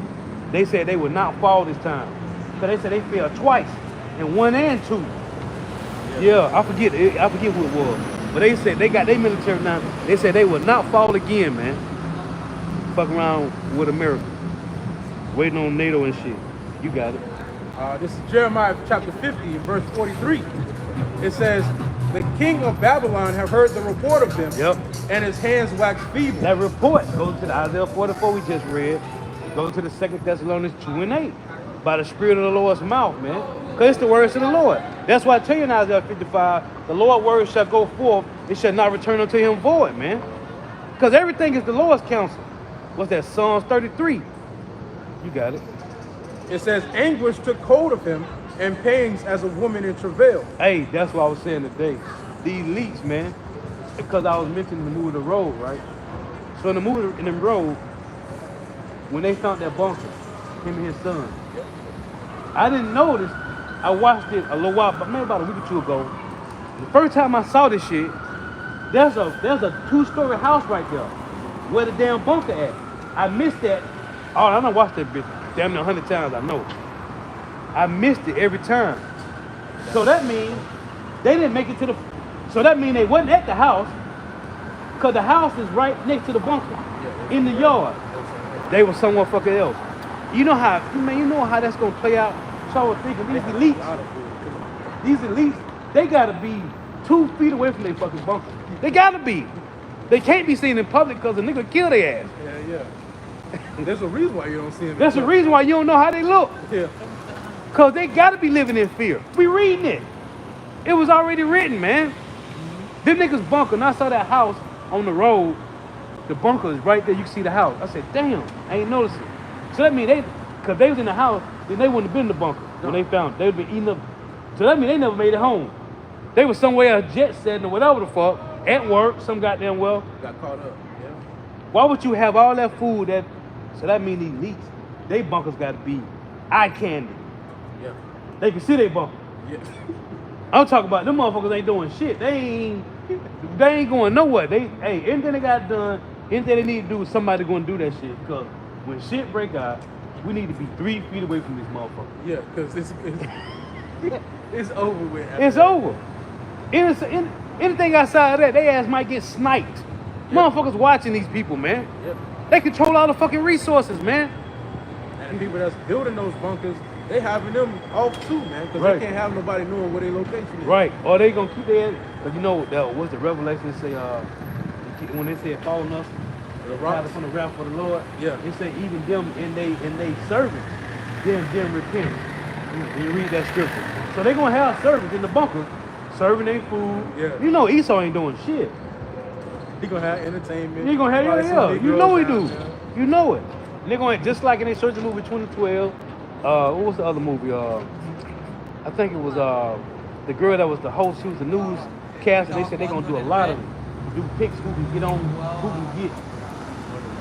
They said they would not fall this time. Because they said they fell twice, in 1 and 2. Yeah, I forget who it was. But they said they got their military now. They said they would not fall again, man. Fuck around with America. Waiting on NATO and shit. You got it. This is Jeremiah chapter 50 and verse 43. It says, the king of Babylon have heard the report of them, and his hands wax feeble. That report goes to the Isaiah 44 we just read. Go to the 2 Thessalonians 2 and 8. By the Spirit of the Lord's mouth, man. Because it's the words of the Lord. That's why I tell you in Isaiah 55, the Lord's word shall go forth, it shall not return unto him void, man. Because everything is the Lord's counsel. What's that? Psalms 33. You got it. It says, anguish took hold of him, and pains as a woman in travail. Hey, that's what I was saying today. These leaks, man. Because I was mentioning the movie The Road, right? So in the movie in The Road, when they found that bunker, him and his son, I didn't know this. I watched it a little while, but maybe about a week or two ago. The first time I saw this shit, there's a 2-story house right there where the damn bunker at. I missed that. Oh, I done watched that bitch damn near 100 times, I know. I missed it every time. So that means they didn't make it to the, so that means they wasn't at the house, because the house is right next to the bunker, in the yard. They were somewhere fucking else. You know how that's gonna play out. So I was thinking these elites, they gotta be 2 feet away from their fucking bunker. They gotta be. They can't be seen in public because the nigga kill their ass. Yeah. There's a reason why you don't see them. That's the reason why you don't know how they look. Yeah. Because they gotta be living in fear. We reading it. It was already written, man. Them niggas bunker, and I saw that house on the road. The bunker is right there. You can see the house. I said, damn, I ain't noticing. So that means because they was in the house, then they wouldn't have been in the bunker when they found it. They would have been eating up. So that means they never made it home. They was somewhere else, jet setting or whatever the fuck, at work, some goddamn well. Got caught up. Yeah. Why would you have all that food so that means these leaks? they bunkers got to be eye candy. Yeah. They can see they bunker. Yeah. I'm talking about them motherfuckers ain't doing shit. They ain't going nowhere. Anything they got done, anything they need to do, somebody gonna do that shit. Cause when shit break out, we need to be 3 feet away from this motherfucker. Yeah, because it's over with. It's over. Anything outside of that, they ass might get sniped. Yeah. Motherfuckers watching these people, man. Yep. They control all the fucking resources, man. And the people that's building those bunkers, they having them off too, man, because Right. they can't have nobody knowing where their location is. Right. Or they gonna keep their, cause you know what's the revelation say when they said falling us, The hide rocks. us from the wrath of the Lord. Yeah. It say even them in they servants, them repent. You read that scripture. So they gonna have servants in the bunker, serving their food. Yeah. You know Esau ain't doing shit. He gonna have entertainment. He gonna have Probably some You Negroes know he down do. there. You know it. And they're gonna just like in their search movie 2012. What was the other movie? I think it was the girl that was the host. She was the newscaster. They said they're gonna do a lottery, do picks who can get on,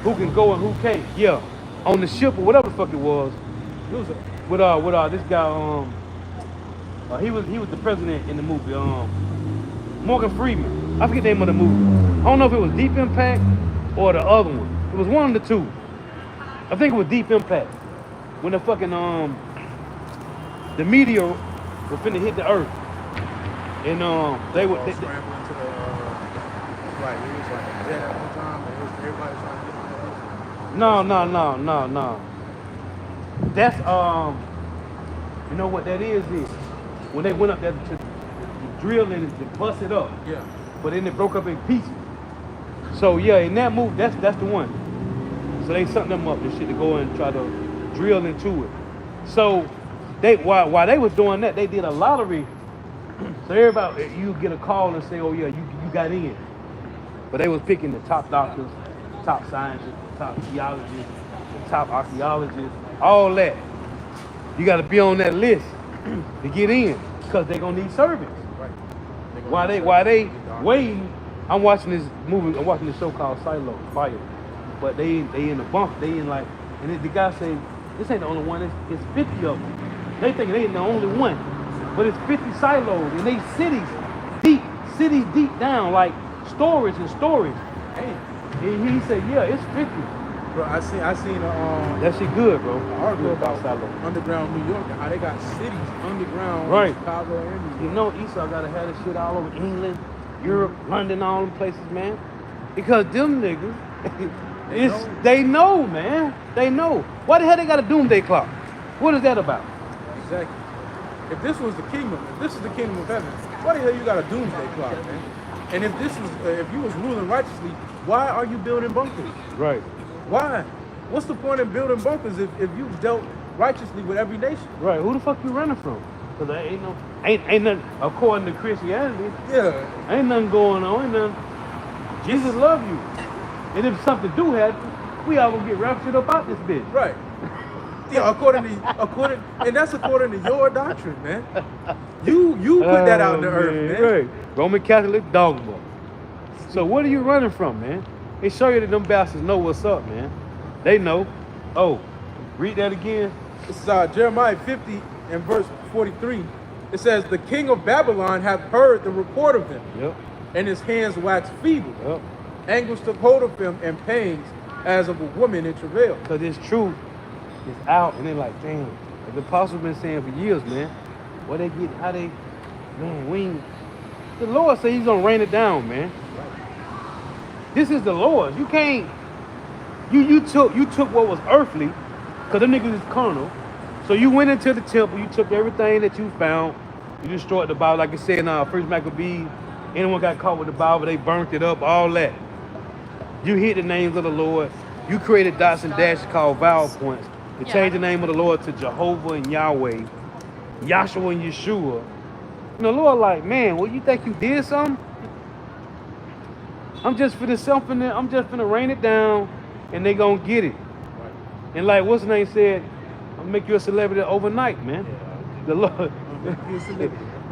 who can go and who can't. Yeah, on the ship or whatever the fuck it was. It was a- With this guy. He was the president in the movie. Morgan Freeman. I forget the name of the movie. I don't know if it was Deep Impact or the other one. It was one of the two. I think it was Deep Impact. When the fucking the meteor was finna hit the earth. And they scrambling to the like it was like a jet at one time, and it was everybody trying to get on the No. That's you know what that is when they went up there to drill and to bust it up. Yeah. But then it broke up in pieces. So yeah, in that move, that's the one. So they sent them up and shit to go and try to drill into it. So they while they was doing that, they did a lottery. So everybody, you get a call and say, oh yeah, you got in. But they was picking the top doctors, top scientists, top geologists, top archaeologists, all that. You got to be on that list to get in, because they're gonna need servants. Right. While they waiting, I'm watching this movie. I'm watching this show called Silo Fire. But they in the bunk. They in like, and then the guy say, this ain't the only one. It's 50 of them. They think they ain't the only one, but it's 50 silos, and they cities deep down, like storage and storage. Hey, And he said, yeah, it's 50. bro, I seen That shit good, bro. article About about silos. underground New York, how they got cities underground Right. in Chicago and New You York. know Esau gotta have this shit all over England, Europe, London, all them places, man. Because them niggas, they know, man. They know. Why the hell they got a doomsday clock? What is that about? Exactly. If this was the kingdom, if this is the kingdom of heaven, why the hell you got a doomsday clock, man? And if this was, if you was ruling righteously, why are you building bunkers? Right. Why? What's the point in building bunkers if you dealt righteously with every nation? Right. Who the fuck you running from? Cause there ain't nothing, according to Christianity, Yeah. ain't nothing going on. Ain't nothing. Jesus love you. And if something do happen, we all gonna get raptured up out this bitch. Right. Yeah, and that's according to your doctrine, man. You put that out in the earth, man. Right. Roman Catholic dogma. So what are you running from, man? It show you that them bastards know what's up, man. They know. Oh, read that again. This is Jeremiah 50 and verse 43. It says, the king of Babylon hath heard the report of him, Yep. and his hands waxed feeble. Yep. Anguish took hold of him, and pangs as of a woman in travail. Because this truth is out, and they're like, damn. Like the apostles been saying for years, man. What they get, how they, man, we ain't. The Lord said he's gonna rain it down, man. This is the Lord. You can't, you took what was earthly, because them niggas is carnal. So you went into the temple, you took everything that you found, you destroyed the Bible, like I said in First Maccabees. Anyone got caught with the Bible, they burnt it up, all that. You hid the names of the Lord. You created dots and dashes called vowel points to change the name of the Lord to Jehovah and Yahweh, Yahshua and Yeshua. And the Lord like, man, well, you think you did something? I'm just finna rain it down, and they gonna get it. And like what's the name said, I'll make you a celebrity overnight, man. The Lord,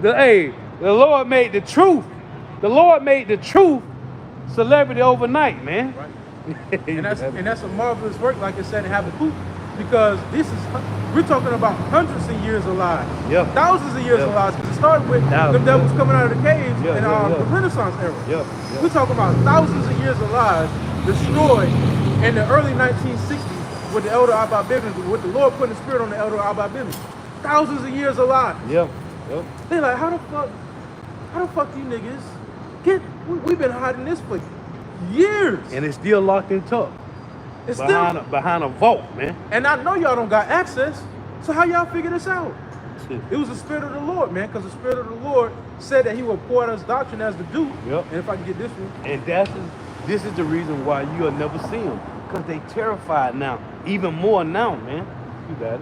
the Lord made the truth. The Lord made the truth celebrity overnight, man. Right. And that's a marvelous work, like it said in Habakkuk. because we're talking about hundreds of years of lies, Yeah. thousands of years Yeah. of lies. Because it started with Thousands, them devils yeah. coming out of the caves Yeah, in yeah, yeah. the Renaissance era. Yeah, We're talking about thousands of years of lies destroyed in the early 1960s with the elder Abba Bivens, with the Lord putting the spirit on the elder Abba Bivens. Thousands of years of lies. yeah, yeah. They like, how the fuck you niggas we've been hiding this for years. And it's still locked in tuck It's behind a vault, man. And I know y'all don't got access, so how y'all figure this out? It was the Spirit of the Lord, man, because the Spirit of the Lord said that he will pour out his doctrine as the dew. Yep. And if I can get this one. And this is the reason why you'll never see them. Because they terrified now. Even more now, man. You got it.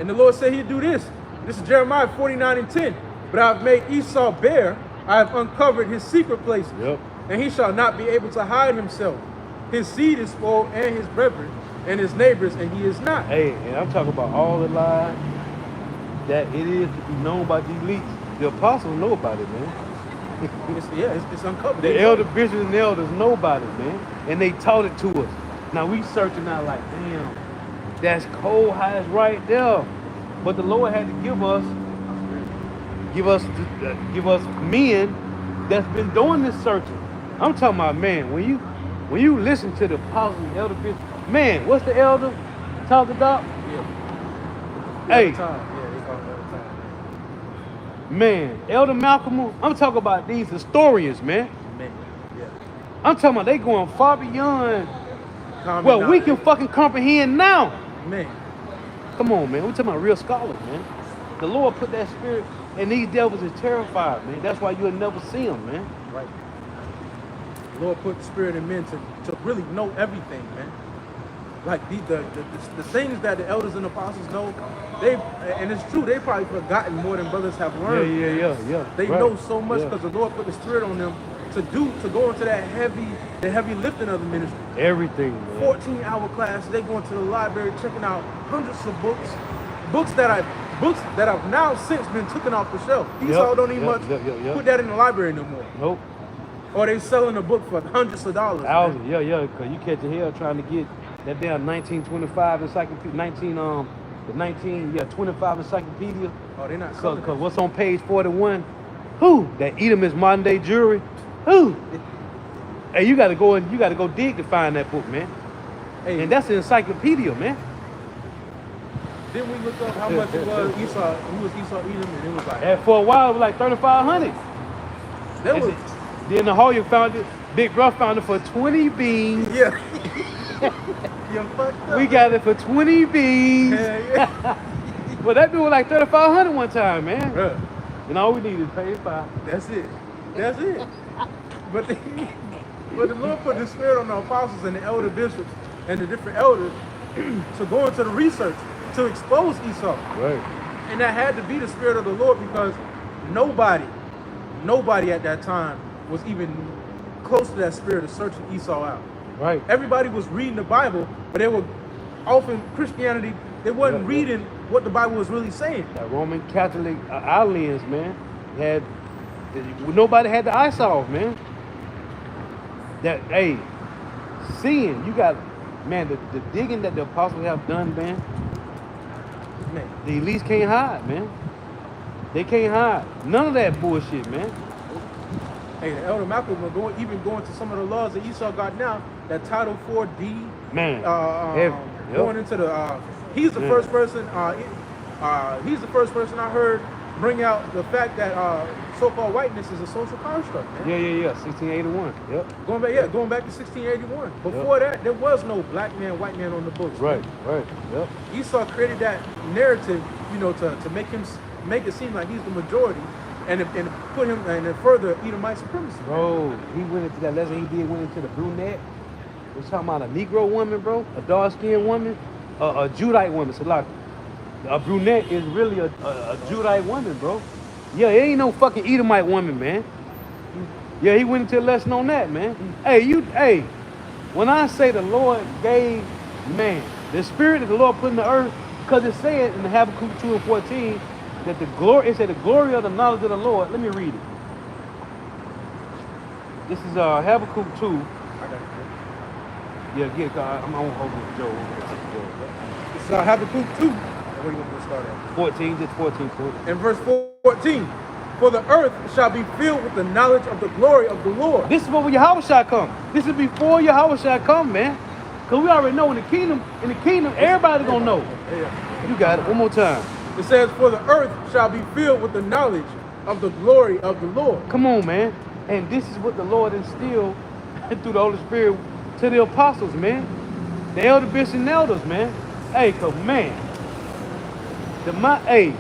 And the Lord said he'd do this. This is Jeremiah 49:10. But I've made Esau bare, I have uncovered his secret places. Yep. And he shall not be able to hide himself. His seed is spoiled, and his brethren, and his neighbors, and he is not. Hey, and I'm talking about all the lies that it is to be known by the elites. The apostles know about it, man. It's uncovered. The elder bishops and elders know about it, man. And they taught it to us. Now we searching out like, damn, that's cold highs right there. But the Lord had to give us men that's been doing this searching. I'm talking about, man, when you listen to the apostles and elder bishops, man, what's the elder talk about? Yeah. Hey. They call it elder time. Man, Elder Malcolm, I'm talking about these historians, man. Man, yeah. I'm talking about they going far beyond Common what we knowledge. can fucking comprehend now. Man. Come on, man. We're talking about real scholars, man. The Lord put that spirit, and these devils is terrified, man. That's why you'll never see them, man. Right. The Lord put the spirit in men to really know everything, man. Like the things that the elders and apostles know, and it's true, they probably forgotten more than brothers have learned. Yeah. They Right. know so much Yeah. because the Lord put the spirit on them to go into that heavy lifting of the ministry. Everything, man. 14-hour class, they go into the library checking out hundreds of books that have now since been taken off the shelf. Esau don't even much put that in the library no more. Nope. Or they selling a book for hundreds of dollars. Thousands, yeah, because you catch the hell trying to get that damn 1925 encyclopedia, 25 encyclopedia. Oh, they're not selling Because what's on page 41? Who? That Edom is modern day jewelry? Who? Hey, you gotta go dig to find that book, man. Hey, And that's an encyclopedia, man. didn't we look up how much it was Esau? Who was Esau Edom? And it was like And for a while, it was like 3,500. that was Then the Hoyer found it. Big Bro found it for 20 beans. yeah. You fucked up. We got it for 20 beans. Yeah. Well, that dude was like 3,500 one time, man. Bruh, And all we need is pay 5. that's it. But the Lord put the spirit on the apostles and the elder bishops and the different elders to go into the research to expose Esau. Right. And that had to be the spirit of the Lord because nobody at that time was even close to that spirit of searching Esau out. Right. Everybody was reading the Bible, but they were often Christianity, they wasn't reading what the Bible was really saying. That Roman Catholic aliens, man, nobody had the eyesore, man. That, hey, seeing, you got, man, the digging that the apostles have done, man, the elites can't hide, man. They can't hide. None of that bullshit, man. Hey, the elder Malcolm will going to some of the laws that Esau got now, that Title 4D, Man. going into the, he's the first person I heard bring out the fact that so-called whiteness is a social construct, man. Yeah. 1681. Yep. Going back to 1681. Before that, there was no black man, white man on the books. Right. Yep. Esau created that narrative, to make it seem like he's the majority, and put him and further Edomite supremacy. Bro, he went into that lesson went into the brunette. We're talking about a Negro woman, bro, a dark-skinned woman, a Judite woman. So like, a brunette is really a Judite woman, bro. Yeah, it ain't no fucking Edomite woman, man. Yeah, he went into a lesson on that, man. Hey, when I say the Lord gave, man, the spirit that the Lord put in the earth, because it said in Habakkuk 2:14 that it said the glory of the knowledge of the Lord. Let me read it. This is Habakkuk 2. I got it. Yeah, I'm on hold with Joe. Habakkuk 2. Where are you going to start at? 14, just 14. In verse 14. For the earth shall be filled with the knowledge of the glory of the Lord. This is before Yahweh shall come. This is before Yahweh shall come, man. Because we already know in the kingdom, everybody's going to know. Yeah. You got it. One more time. It says, for the earth shall be filled with the knowledge of the glory of the Lord. Come on, man. And this is what the Lord instilled through the Holy Spirit to the apostles, man. The elder bishops and elders, man. Hey, cause man, hey,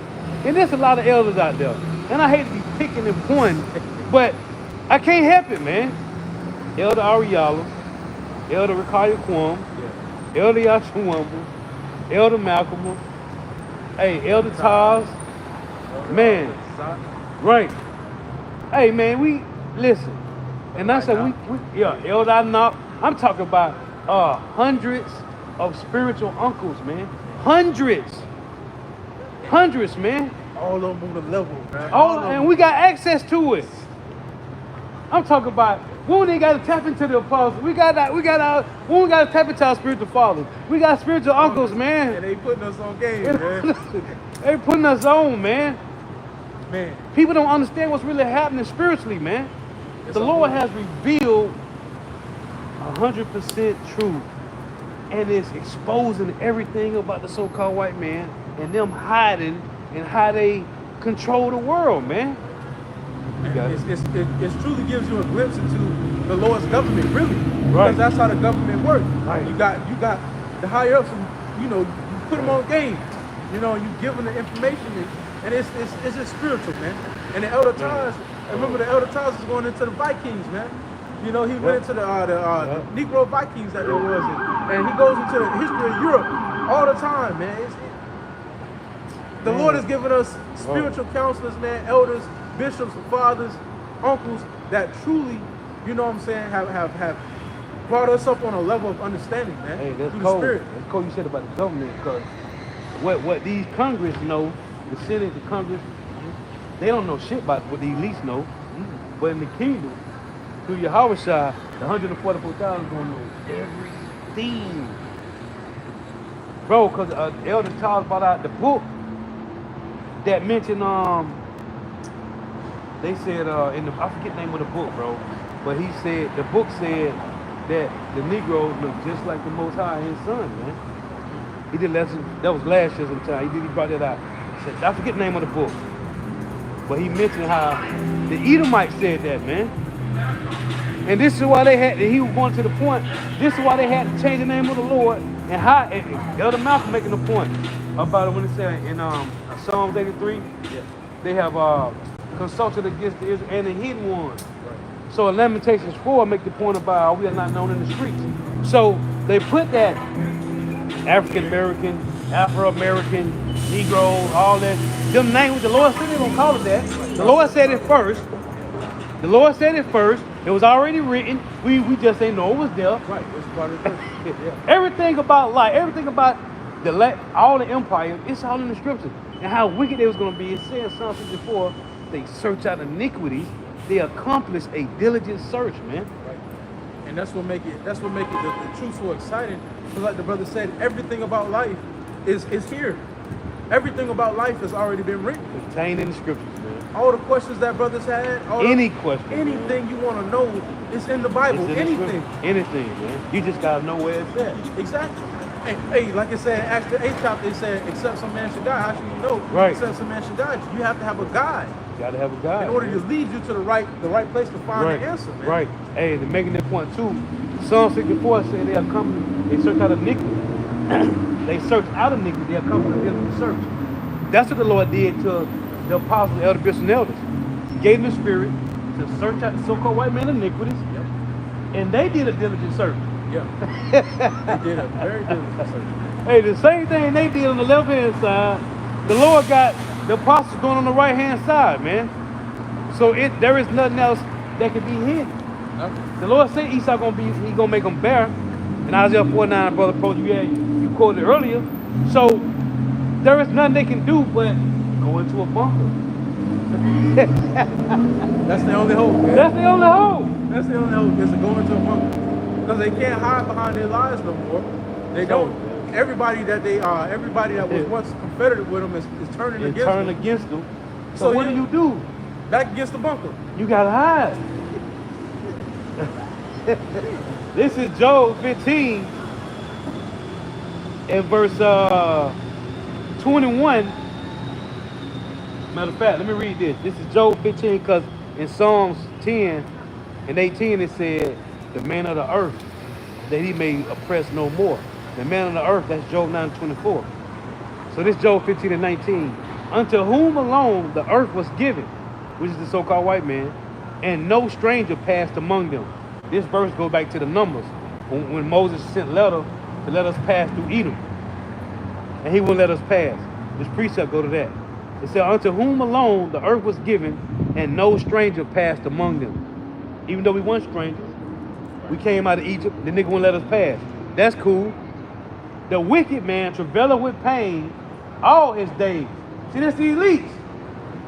and there's a lot of elders out there. And I hate to be picking and pointing, but I can't help it, man. Elder Ariala, Elder Ricardo Kwam, Elder Yachawamba, Elder Malcolm, hey, Elder Taz, man, right. Hey, man, we, listen, and I said, Elder Knock, I'm talking about hundreds of spiritual uncles, man. Hundreds, man. All of them on the level, man. And we got access to it. I'm talking about we ain't got to tap into the apostles. We got to tap into our spiritual fathers. We got spiritual uncles, man. And they putting us on game, man. They putting us on, man. Man. People don't understand what's really happening spiritually, man. The Lord has revealed 100% truth and is exposing everything about the so-called white man and them hiding and how they control the world, man. It truly gives you a glimpse into the Lord's government, really. Right. Because that's how the government works. Right. You got the higher ups, you put them on game. You give them the information, and it's just spiritual, man. And the Elder Taz, I remember the Elder Taz was going into the Vikings, man. He went into the Negro Vikings that there was, and he goes into the history of Europe all the time, man. The Lord has given us spiritual counselors, man, elders, bishops, fathers, uncles that truly, have brought us up on a level of understanding, man. Hey, that's through cool. the Spirit. That's cool you said about the government, because what these Congress know, the Senate, the Congress, they don't know shit about what the elites know. But in the kingdom, through Yahweh Shai, the 144,000 gonna know everything. Bro, because Elder Charles brought out the book that mentioned, they said, I forget the name of the book, bro, but the book said that the Negroes look just like the Most High and His Son, man. He did that was last year sometime. He brought that out. I forget the name of the book, but he mentioned how the Edomites said that, man. And this is why he was going to the point, this is why they had to change the name of the Lord, and how, Elder Malcolm making a point about it when he said in Psalms 83, they have consulted against the Israel and the hidden ones. Right. So in Lamentations 4 make the point about we are not known in the streets. So they put that African American, Afro-American, Negro, all that, them names, the Lord said they don't call it that. The Lord said it first. The Lord said it first. It was already written. We just ain't know it was there. Right. It's part of the Everything about life, everything about all the empire, it's all in the scriptures. And how wicked they was going to be. It said in Psalm 64, they search out iniquities. They accomplish a diligent search, man. Right. And that's what make it the truth so exciting. Because like the brother said, everything about life is here. Everything about life has already been written. Contained in the scriptures, man. All the questions that brothers had, anything you want to know is in the Bible. Anything, man. You just gotta know where it's at. Exactly. Hey, like it said in Acts the 8th chapter, they said, except some man should die. How should you know? Right. Except some man should die. You have to have a guide. You gotta have a guide. In order to lead you to the right place to find the answer, man. Right. Hey, and making that point too, Psalm 64 said they search out iniquity. They search out iniquity, they accomplished a diligent search. That's what the Lord did to the apostles, elder bishops, and elders. He gave them the spirit to search out the so-called white man iniquities, and they did a diligent search. Yeah. They did a very diligent search. Hey, the same thing they did on the left-hand side, the Lord got the apostles going on the right-hand side, man. So there is nothing else that can be hidden. Okay. The Lord said Esau gonna make them bear. In Isaiah 49, Brother Pro, you quoted earlier. So there is nothing they can do but go into a bunker. That's the only hope, man. That's the only hope. That's the only hope, is to go into a bunker. Because they can't hide behind their lies no more. They don't. everybody that was once confederate with them is turning And against turn them. against them. So So what you- do? Back against the bunker. You gotta hide. This is Job 15 and verse 21. Matter of fact, let me read this. This is Job 15 because in Psalms 10 and 18 it said, the man of the earth, that he may oppress no more. The man of the earth, that's Job 9:24. So this Job 15 and 19. Unto whom alone the earth was given, which is the so-called white man, and no stranger passed among them. This verse goes back to the Numbers, when Moses sent letter to let us pass through Edom. And he wouldn't let us pass. This precept go to that. It said, unto whom alone the earth was given, and no stranger passed among them. Even though we weren't strangers, we came out of Egypt, the nigga wouldn't let us pass. That's cool. The wicked man travaileth with pain all his days. See, that's the elites.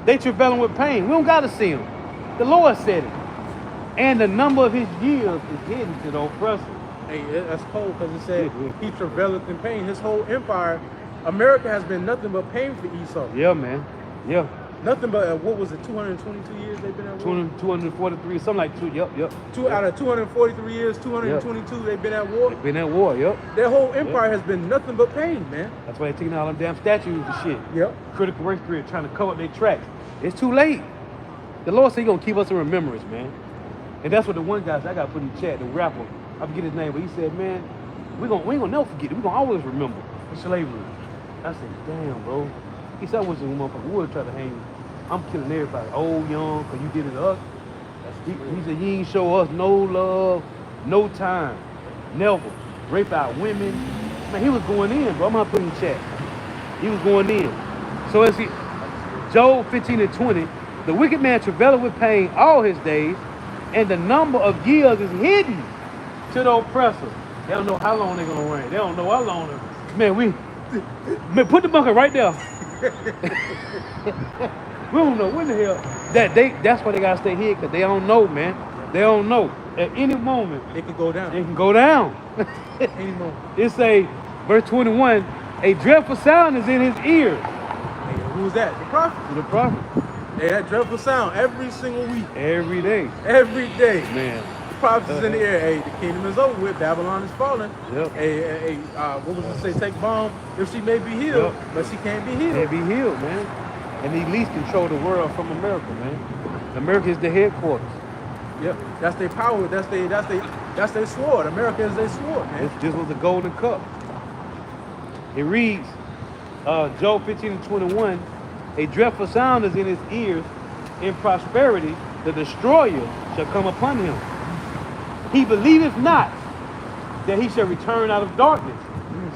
They travailing with pain. We don't got to see them. The Lord said it. And the number of his years is hidden to the oppressor. Hey, that's cold because it said he travaileth in pain. His whole empire, America has been nothing but pain for Esau. Yeah, man. Yeah. Nothing but, what was it, 222 years they've been at war? 243, something like two. Yep. Out of 243 years, 222 they've been at war. They've been at war, yep. Their whole empire has been nothing but pain, man. That's why they're taking all them damn statues and shit. Yep. Critical race period, trying to cover up their tracks. It's too late. The Lord said he's going to keep us in remembrance, man. And that's what the one guy said, I got to put in the chat, the rapper. I forget his name, but he said, man, we ain't gonna never forget it. We're going to always remember the slavery. I said, damn, bro. He said, I wish a motherfucker would try to hang me. I'm killing everybody, old, young, because you did it to us. He said, you ain't show us no love, no time, never. Rape our women. Man, he was going in, bro. I'm going to put in the chat. He was going in. So as he, Job 15 and 20, the wicked man travaileth with pain all his days, and the number of years is hidden to the oppressor. They don't know how long they're going to reign. They don't know how long. Man, put the bunker right there. We don't know when the hell that's why they gotta stay here, because they don't know, man. They don't know. At any moment It could go down. it can go down. Any moment. It say, verse 21, a dreadful sound is in his ears. Hey, who's that? The prophet. To the prophet. Hey, that dreadful sound every single week. Every day. Every day. Man. The prophet is in the air. Hey, the kingdom is over with. Babylon is falling. Yep. Hey, what was it say? Take bomb if she may be healed, Yep. but she can't be healed. They be healed, man. And the elites control the world from America, man. America is the headquarters. Yep. That's their power. That's their sword. America is their sword, man. This was the golden cup. It reads, Job 15 and 21, a dreadful sound is in his ears. In prosperity, the destroyer shall come upon him. He believeth not that he shall return out of darkness.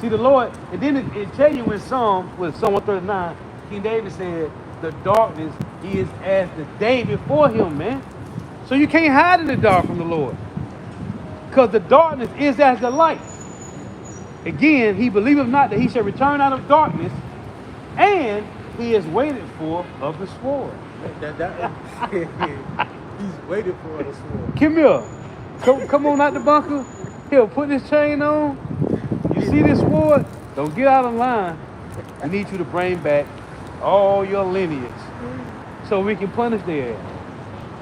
See the Lord, and then it tell you in Psalm 139, King David said, the darkness is as the day before him, man. So you can't hide in the dark from the Lord, because the darkness is as the light. Again, he believeth not that he shall return out of darkness, and he is waited for of the sword. He's waited for the sword. Come here. Come on out the bunker. Here, put this chain on. You see this sword? Don't get out of line. We need you to bring back all your lineage so we can punish their ass.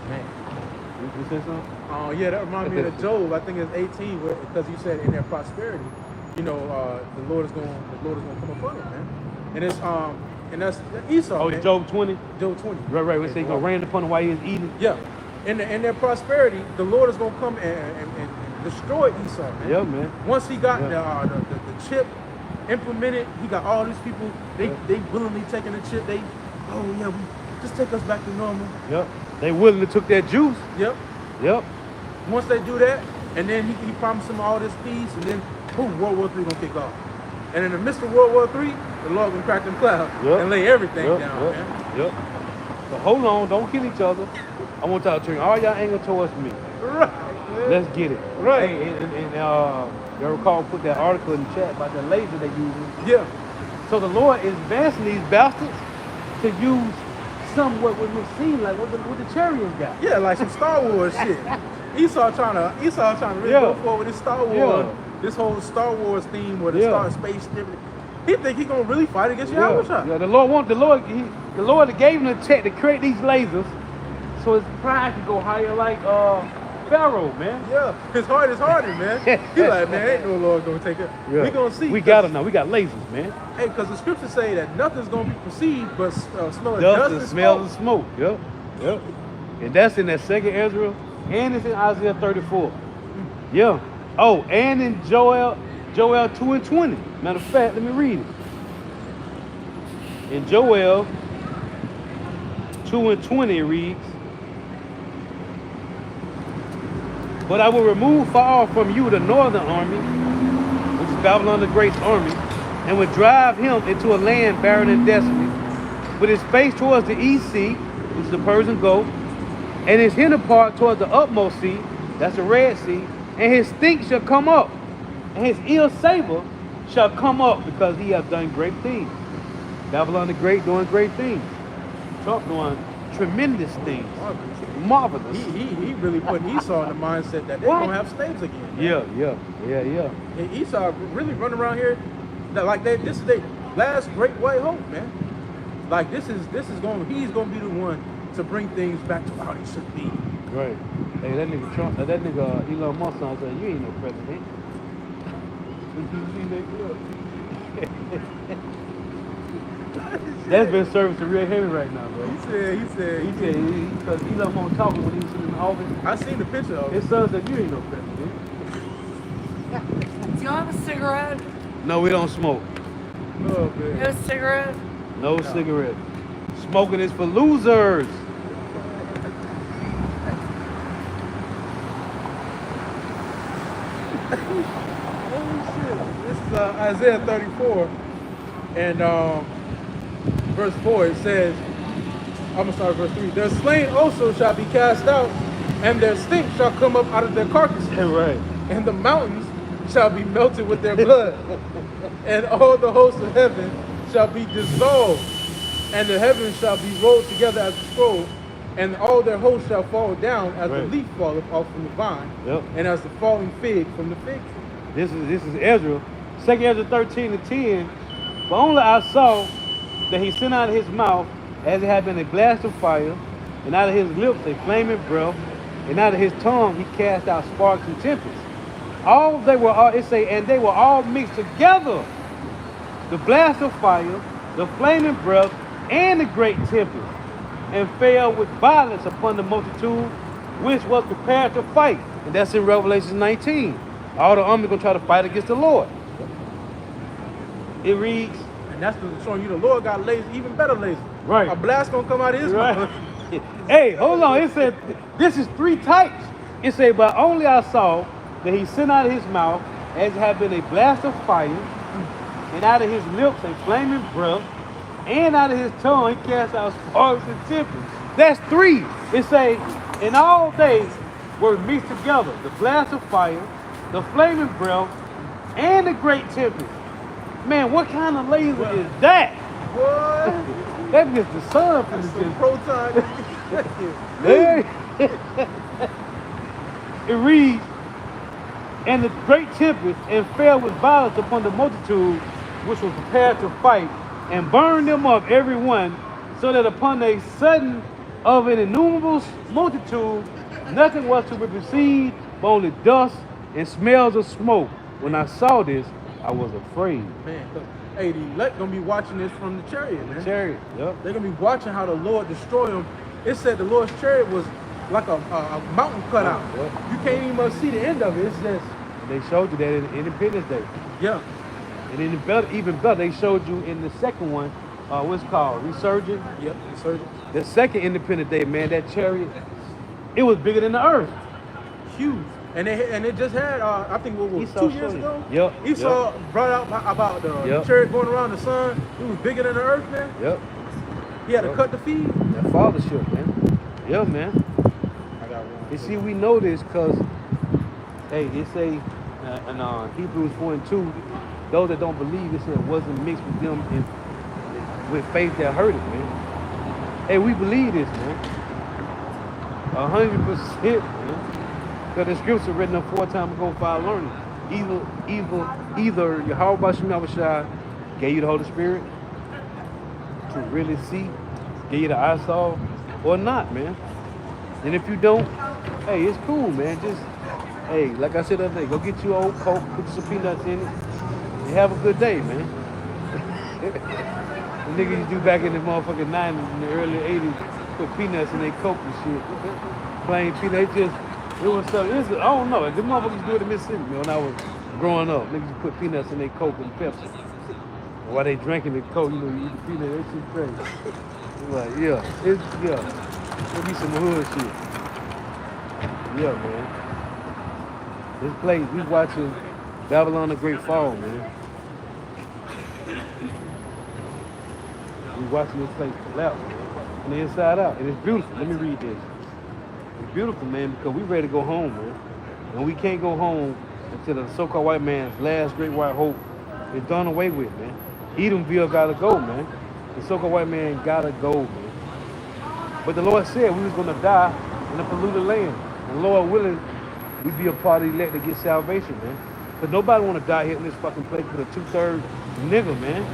Man. You said something? Oh yeah, that reminds me of Job. I think it's 18, because you said in their prosperity, the Lord is going to come upon it, man. And that's Esau. Oh, man. Job 20? Job 20. Right. We say he's going to rain upon him while he is eating. Yeah. In their prosperity, the Lord is going to come and destroy Esau, man. Yeah, man. Once he got the chip implemented, he got all these people, they willingly taking the chip. We just take us back to normal. Yep. They willingly took that juice. Yep. Yep. Once they do that, and then he promised them all this peace, and then boom, World War III gonna kick off. And in the midst of World War III, the Lord gonna crack them clouds and lay everything down, man. Yep. So hold on, don't kill each other. I want y'all to turn all y'all anger towards me. Right. Let's get it. Right. Hey, and you recall put that article in the chat about the laser they using. Yeah. So the Lord is advancing these bastards to use somewhat what would seem like what the chariots got. Yeah, like some Star Wars shit. Esau trying to really go forward with his Star Wars this whole Star Wars theme where the Yeah. Star Space ship. He think he gonna really fight against Yahweh Shah. Yeah, the Lord gave him the tech to create these lasers, so his pride could go higher like Pharaoh, man. Yeah, his heart is hardened, man. He like, man, ain't no Lord gonna take it. Yeah. We gonna see. We got them now. We got lasers, man. Hey, because the scriptures say that nothing's gonna be perceived but smell of Dust dust and and smell smoke. and smoke. Yep, yep. And that's in that second Ezra, and it's in Isaiah 34. Yeah. Oh, and in Joel 2:20. Matter of fact, let me read it. In Joel 2:20 it reads, "But I will remove far from you the northern army," which is Babylon the Great's army, "and will drive him into a land barren and desolate, with his face towards the east sea," which is the Persian Gulf, "and his hinder part towards the utmost sea," that's the Red Sea, "and his stink shall come up, and his ill savor shall come up, because he hath done great things." Babylon the Great doing great things. Trump doing tremendous things. Marvelous. He really put Esau in the mindset that they're What? gonna have slaves again. Man. Yeah. And Esau really running around here this is their last great white hope, man. Like he's gonna be the one to bring things back to how they should be. Right. Hey, that nigga Trump, that nigga Elon Musk said, "You ain't no president." That's been serving to real heavy right now, bro. He said Because Elon Musk talking when he was sitting in the office. I seen the picture of His it. son said, "You ain't no president." Do y'all have a cigarette? No, we don't smoke. Oh man. No cigarette? No cigarette. Smoking is for losers. This is Isaiah 34, and verse 4. It says, I'm gonna start with verse 3. "Their slain also shall be cast out, and their stink shall come up out of their carcasses, Right. and the mountains shall be melted with their blood, and all the hosts of heaven shall be dissolved, and the heavens shall be rolled together as a scroll, and all their hosts shall fall down as the Right. leaf falleth off from the vine, Yep. and as the falling fig from the fig tree." This is Ezra. 2 Ezra 13:10. "But only I saw that he sent out of his mouth as it had been a blast of fire, and out of his lips a flaming breath, and out of his tongue he cast out sparks and tempests. And they were all mixed together. The blast of fire, the flaming breath, and the great tempest, and fell with violence upon the multitude which was prepared to fight." And that's in Revelation 19. All the army gonna try to fight against the Lord. It reads, And that's showing you the Lord got lasers, even better lasers. Right. A blast gonna come out of his right. mouth. Hey, hold on. It said this is 3 types. It said, "But only I saw that he sent out of his mouth as it had been a blast of fire, and out of his lips a flaming breath, and out of his tongue he cast out sparks and tempests." That's 3. It say, "And all they were mixed together, the blast of fire, the flaming breath, and the great tempest." Man, what kind of laser is that? What? That is the sun from the Some distance. proton. Hey. It reads, "And the great tempest, and fell with violence upon the multitude which was prepared to fight, and burned them up every one, so that upon a sudden of an innumerable multitude nothing was to be perceived but only dust and smells of smoke. When I saw this, I was afraid." Man, hey, the elect gonna be watching this from the chariot, man. Chariot, yep. They're gonna be watching how the Lord destroy them. It said the Lord's chariot was like a mountain cut out. Yep. You can't even see the end of it. It's just, They showed you that in Independence Day. yeah. And then even better, they showed you in the second one, what's it called, Resurgent. Yep, insurgent. The second Independence Day, man, that chariot, it was bigger than the earth. Huge. And it just had, I think what was Esau 2 years showed it. ago? Yep, Esau brought out about the Yep. chariot going around the sun. It was bigger than the earth, man. Yep. He had to Yep. cut the feed. That fathership, man. Yeah, man. I got one. You see, we know this because, hey, it say in Hebrews 4:2, those that don't believe, it said wasn't mixed with them with faith that heard it, man. Hey, we believe this, man. 100%, man. Because the scripture written up 4 times ago for our learning. Either Yahweh Shai gave you the Holy Spirit to really see, gave you the eyesight, or not, man. And if you don't, hey, it's cool, man. Just, hey, like I said the other day, go get you an old Coke, put some peanuts in it, and have a good day, man. The niggas used to do back in the motherfucking 90s and the early 80s, put peanuts in their Coke and shit. Plain peanuts, it was so, I don't know, the motherfuckers do it in Mississippi, man, when I was growing up. Niggas used to put peanuts in their Coke and Pepsi. While they drinking the Coke, you know, you eat the peanut, that shit crazy. It's like, it'll be some hood shit. Yeah, man. This place, we watching Babylon the Great Fall, man. We watching this place collapse, man. From the inside out. And it's beautiful. Let me read this. It's beautiful, man, because we ready to go home, man. And we can't go home until the so-called white man's last great white hope is done away with, man. Edomville gotta go, man. The so-called white man gotta go, man. But the Lord said we was gonna die in a polluted land. And Lord willing, we be a part of the elect to get salvation, man. But nobody wanna die here in this fucking place with a 2/3 nigga, man.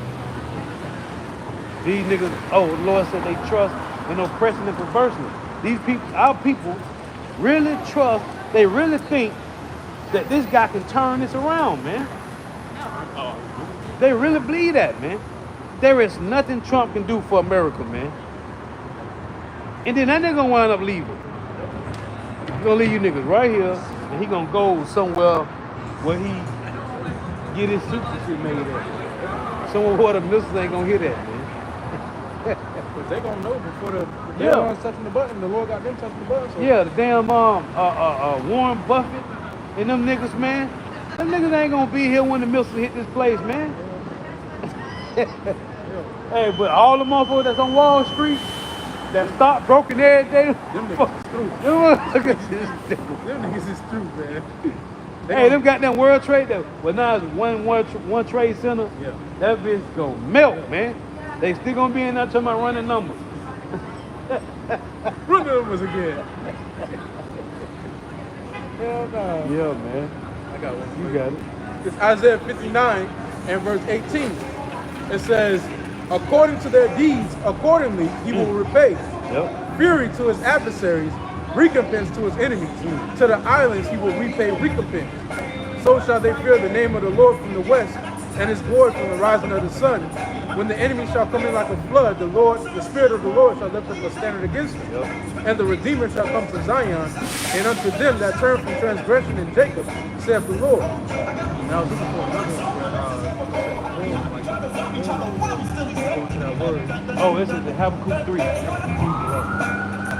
These niggas, the Lord said they trust in oppression and perverseness. These people, our people, really trust, they really think that this guy can turn this around, man. They really believe that, man. There is nothing Trump can do for America, man. And then that nigga gonna wind up leaving. He gonna leave you niggas right here, and he gonna go somewhere where he get his suits and shit made at. Somewhere where the missiles ain't gonna hit that, man. Because they gonna know before the damn one's touching the button. The Lord got them touching the button. So. Yeah, the damn Warren Buffett and them niggas, man. Them niggas ain't gonna be here when the missiles hit this place, man. Hey, but all the motherfuckers that's on Wall Street that stock broken every day. Them niggas is true. Them niggas is true, man. Hey, them got that World Trade that. Well, now it's one Trade Center. Yeah. That bitch gonna melt, man. They still gonna be in there talking about running numbers. Run the numbers again. Hell no. Yeah, man. I got one. You got it. It's Isaiah 59 and verse 18. It says, according to their deeds, accordingly he will repay. Yep. Fury to his adversaries, recompense to his enemies. To the islands he will repay recompense. So shall they fear the name of the Lord from the west, and his glory from the rising of the sun. When the enemy shall come in like a flood, the Spirit of the Lord shall lift up a standard against them. Yep. And the Redeemer shall come to Zion, and unto them that turn from transgression in Jacob, saith the Lord. Now I was looking for another Oh, this is the Habakkuk 3.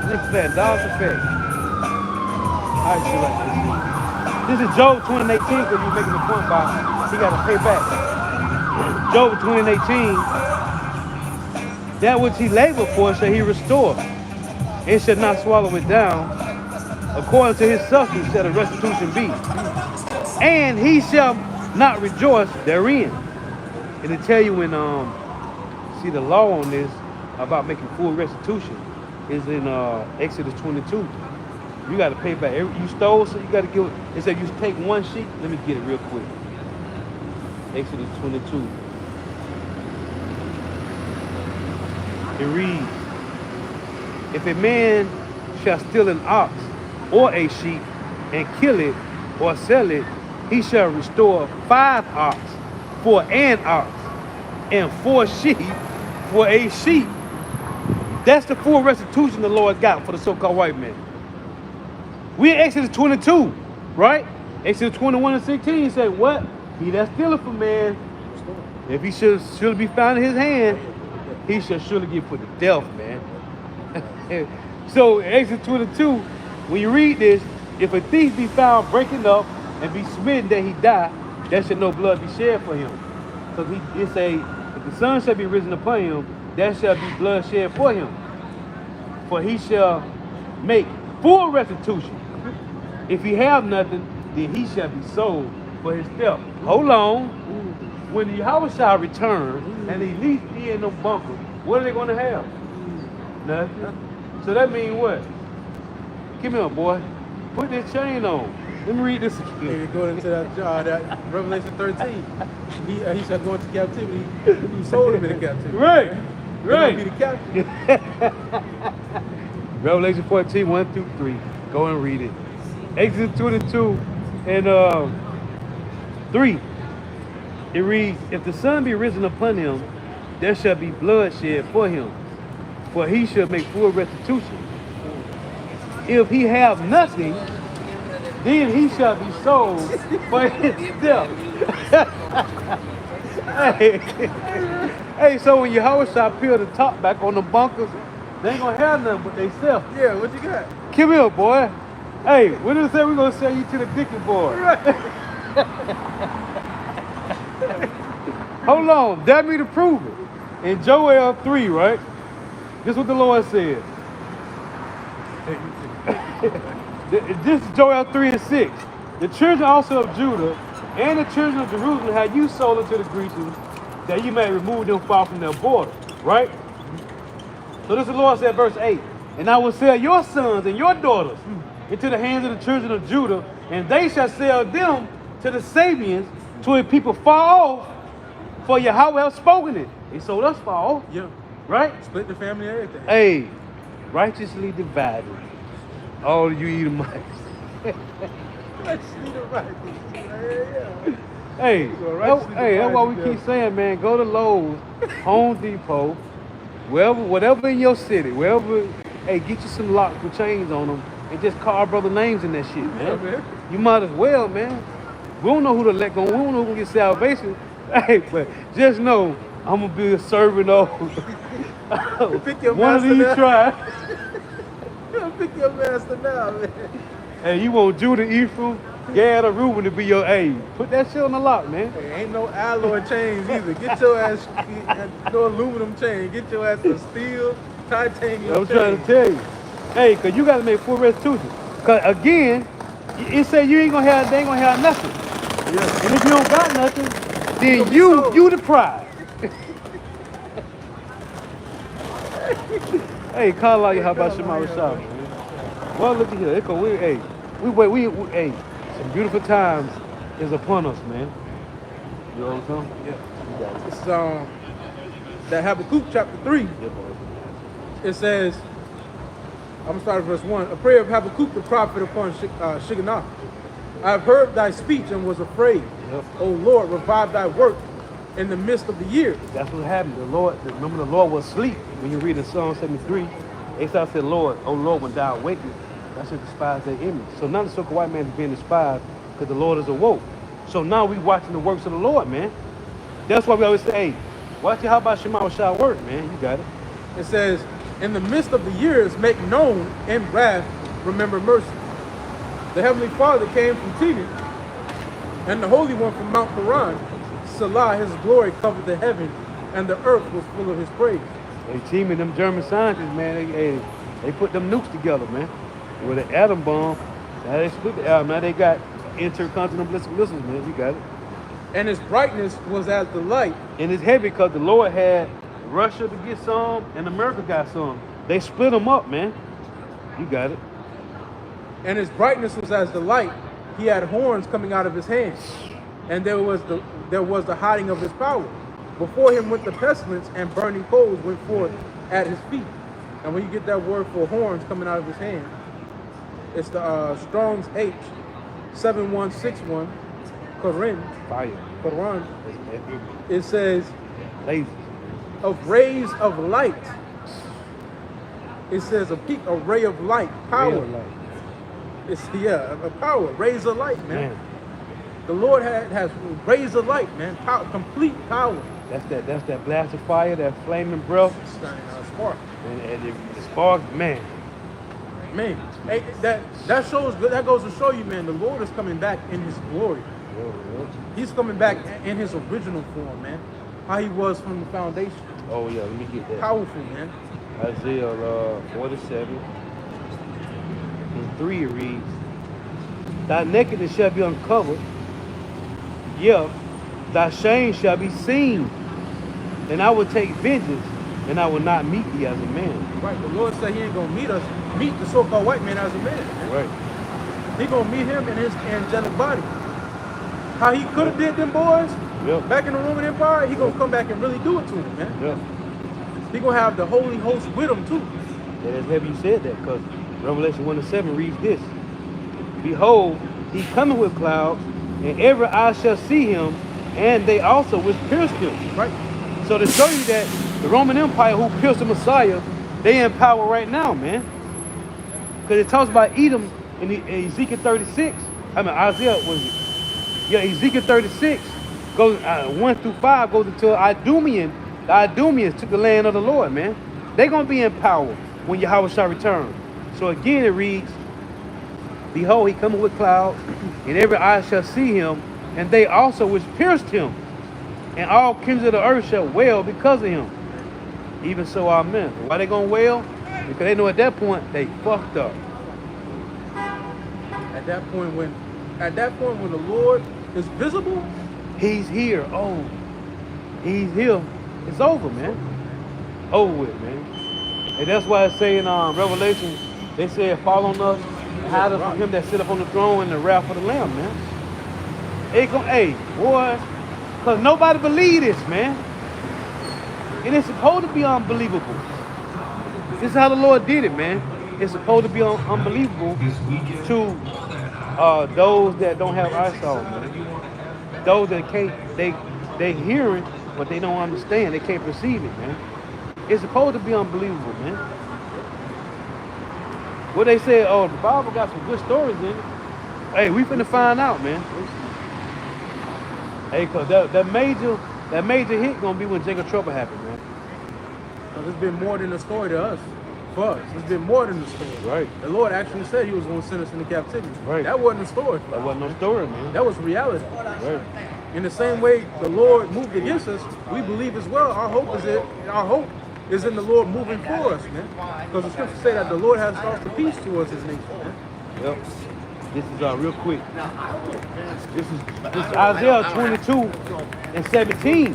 This is that dog's effect. I actually like this. This is Job 2018, because you're making the point about he got to pay back. Job 2018, that which he labored for shall he restore, and shall not swallow it down. According to his substance shall the restitution be, and he shall not rejoice therein. And to tell you when see the law on this about making full restitution is in Exodus 22. You got to pay back. You stole, so you got to give it. It said you take one sheep. Let me get it real quick. Exodus 22. It reads, if a man shall steal an ox or a sheep and kill it or sell it, he shall restore 5 ox for an ox and 4 sheep for a sheep. That's the full restitution the Lord got for the so-called white man. We're in Exodus 22, right? Exodus 21 and 16 say, what? He that stealeth a man, if he should be found in his hand, he shall surely get put to death, man. So in Exodus 22, when you read this, if a thief be found breaking up and be smitten that he die, there shall no blood be shed for him. So it say, if the sun shall be risen upon him, there shall be blood shed for him. For he shall make full restitution. If he have nothing, then he shall be sold for his theft. Hold on. When the Yahweh shall return and he least be in no bunker, what are they going to have? Nothing. So that means what? Come here, boy. Put this chain on. Let me read this He again. go into that Revelation 13. He shall go into captivity. He sold him into captivity. Right. He Right. gonna be the captain. Revelation 14, 1 through 3. Go and read it. Exodus 22 and 3. It reads, if the sun be risen upon him, there shall be bloodshed for him, for he shall make full restitution. If he have nothing, then he shall be sold for his death. Hey, hey, so when Yahweh shall peel the top back on the bunkers, they ain't gonna have nothing but they self. Yeah, what you got? Come here, boy. Hey, what did it say? We're gonna sell you to the Dickie boy. Hold on, dare me to prove it. In Joel 3, right? This is what the Lord said. This is Joel 3 and 6. The children also of Judah and the children of Jerusalem have you sold unto the Grecians, that you may remove them far from their border, right? So this is the Lord said, verse 8. And I will sell your sons and your daughters into the hands of the children of Judah, and they shall sell them to the Sabians, to a people far off, for Yahweh have spoken it. He sold us far off, Yeah. right? Split the family and everything. Hey, righteously divided. All you Edomites. Let's see the right. Yeah. Hey, righteously that's why we divided, keep saying, man, go to Lowe's, Home Depot, whatever in your city, wherever, hey, get you some locks with chains on them and just call our brother names in that shit, man. Yeah, man. You might as well, man. We don't know who to let go. We don't know who can get salvation. Hey, but just know I'm gonna be a servant of Pick your one of master these now. tribes. Pick your master now, man. Hey, you want Judah, Ephraim, Gad, or Reuben to be your aid. Put that shit on the lock, man. Hey, ain't no alloy chains either. Get your ass no aluminum chain. Get your ass a steel, titanium I'm chain. trying to tell you. Hey, cause you gotta make full restitution. Cause again, it say you ain't gonna have, they ain't gonna have nothing. Yeah. And if you don't got nothing, then gonna be you sold. the prize. Hey, call out your how about Shema Rashad, man. Well, look at here. Hey, hey, some beautiful times is upon us, man. You know what I'm saying? Yeah. You got it. It's that Habakkuk chapter 3. Yeah, boy. It says, I'm gonna start at verse 1. A prayer of Habakkuk the prophet upon Shigionoth. I have heard thy speech and was afraid. Yep. O Lord, revive thy work in the midst of the years. That's what happened. Remember the Lord was asleep. When you read in Psalm 73, Asaph said, Lord, oh Lord, when thou awakest, thou shalt despise their image. So now the so-called white man is being despised because the Lord is awoke. So now we watching the works of the Lord, man. That's why we always say, hey, watch your how about Shema Rashad work, man. You got it. It says, in the midst of the years, make known in wrath, remember mercy. The Heavenly Father came from Teman, and the Holy One from Mount Paran. Salah, his glory covered the heaven, and the earth was full of his praise. Hey, team and them German scientists, man, they put them nukes together, man. With an atom bomb. Now they split the atom. Now they got intercontinental ballistic missiles, man. You got it. And his brightness was as the light. And it's heavy because the Lord had Russia to get some and America got some. They split them up, man. You got it. And his brightness was as the light. He had horns coming out of his hands. And there was the hiding of his power. Before him went the pestilence, and burning coals went forth at his feet. And when you get that word for horns coming out of his hand, it's the Strong's H 7161 Koran. Fire. Quran. It says Lazy. of rays of light. It says a ray of light, power. It's a power, rays of light, man. The Lord has rays of light, man. Power, complete power. That's that blast of fire, that flaming breath, Spark. and the spark, man. Man, hey, that goes to show you, man, the Lord is coming back in his glory. He's coming back in his original form, man. How he was from the foundation. Oh yeah, let me get that. Powerful, man. Isaiah 47 and 3 reads, thy nakedness shall be uncovered, yeah, thy shame shall be seen, and I will take vengeance, and I will not meet thee as a man. Right, the Lord said he ain't gonna meet the so-called white man as a man. Man. Right. He gonna meet him in his angelic body. How he could have did them boys Yep. back in the Roman Empire, he gonna come back and really do it to him, man. Yep. He gonna have the holy host with him too. And it's heavy you said that, because Revelation 1:7 reads this. Behold, he cometh with clouds, and every eye shall see him, and they also which pierced him. Right? So to show you that the Roman Empire who pierced the Messiah, they in power right now, man. Because it talks about Edom in Ezekiel 36. I mean, Isaiah was it? Yeah, Ezekiel 36 goes 1 through 5 goes into Idumean. The Idumeans took the land of the Lord, man. They're gonna be in power when Yahweh shall return. So again it reads, behold, he cometh with clouds, and every eye shall see him, and they also which pierced him, and all kings of the earth shall wail because of him. Even so, amen. Why they gonna wail? Because they know at that point they fucked up. At that point when the Lord is visible, He's here. Oh, he's here. It's over, man. Over with, man. And that's why it's saying Revelation, they said, fall on us, hide us from him that sit up on the throne and the wrath of the Lamb, man. Hey, boy, because nobody believe this, man. And it's supposed to be unbelievable. This is how the Lord did it, man. It's supposed to be unbelievable to those that don't have eyesight, man. Those that can't, they hear it, but they don't understand. They can't perceive it, man. It's supposed to be unbelievable, man. What they say, oh, the Bible got some good stories in it. Hey, we finna find out, man. Hey, cause that major hit gonna be when Jacob Trouble happened, man. it's been more than a story to us. For us, it's been more than a story. Right. The Lord actually said he was going to send us into captivity. Right. That wasn't a story. That wasn't no story, man. That was reality. Right. In the same way the Lord moved against us, we believe as well. Our hope is in the Lord moving for us, man. Because the scriptures say that the Lord has offered peace towards his nation, man. Yep. This is real quick. This is Isaiah 22:17.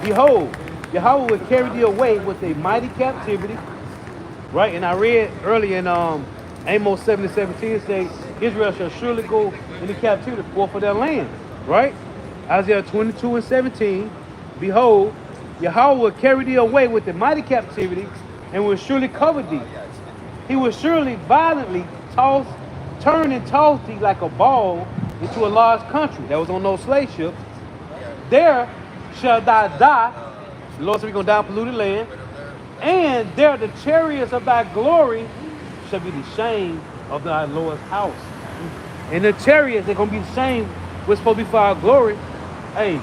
Behold, Yahweh will carry thee away with a mighty captivity. Right, and I read earlier in Amos 7:17, it says, Israel shall surely go into captivity for their land. Right? Isaiah 22:17. Behold, Yahweh will carry thee away with a mighty captivity, and will surely cover thee. He will surely violently turn and toss thee like a ball into a large country. That was on those slave ships. There shall thou die. The Lord said we're going to die in polluted land. And there the chariots of thy glory shall be the shame of thy Lord's house. And the chariots, they're going to be the shame. We're supposed to be for our glory. Hey,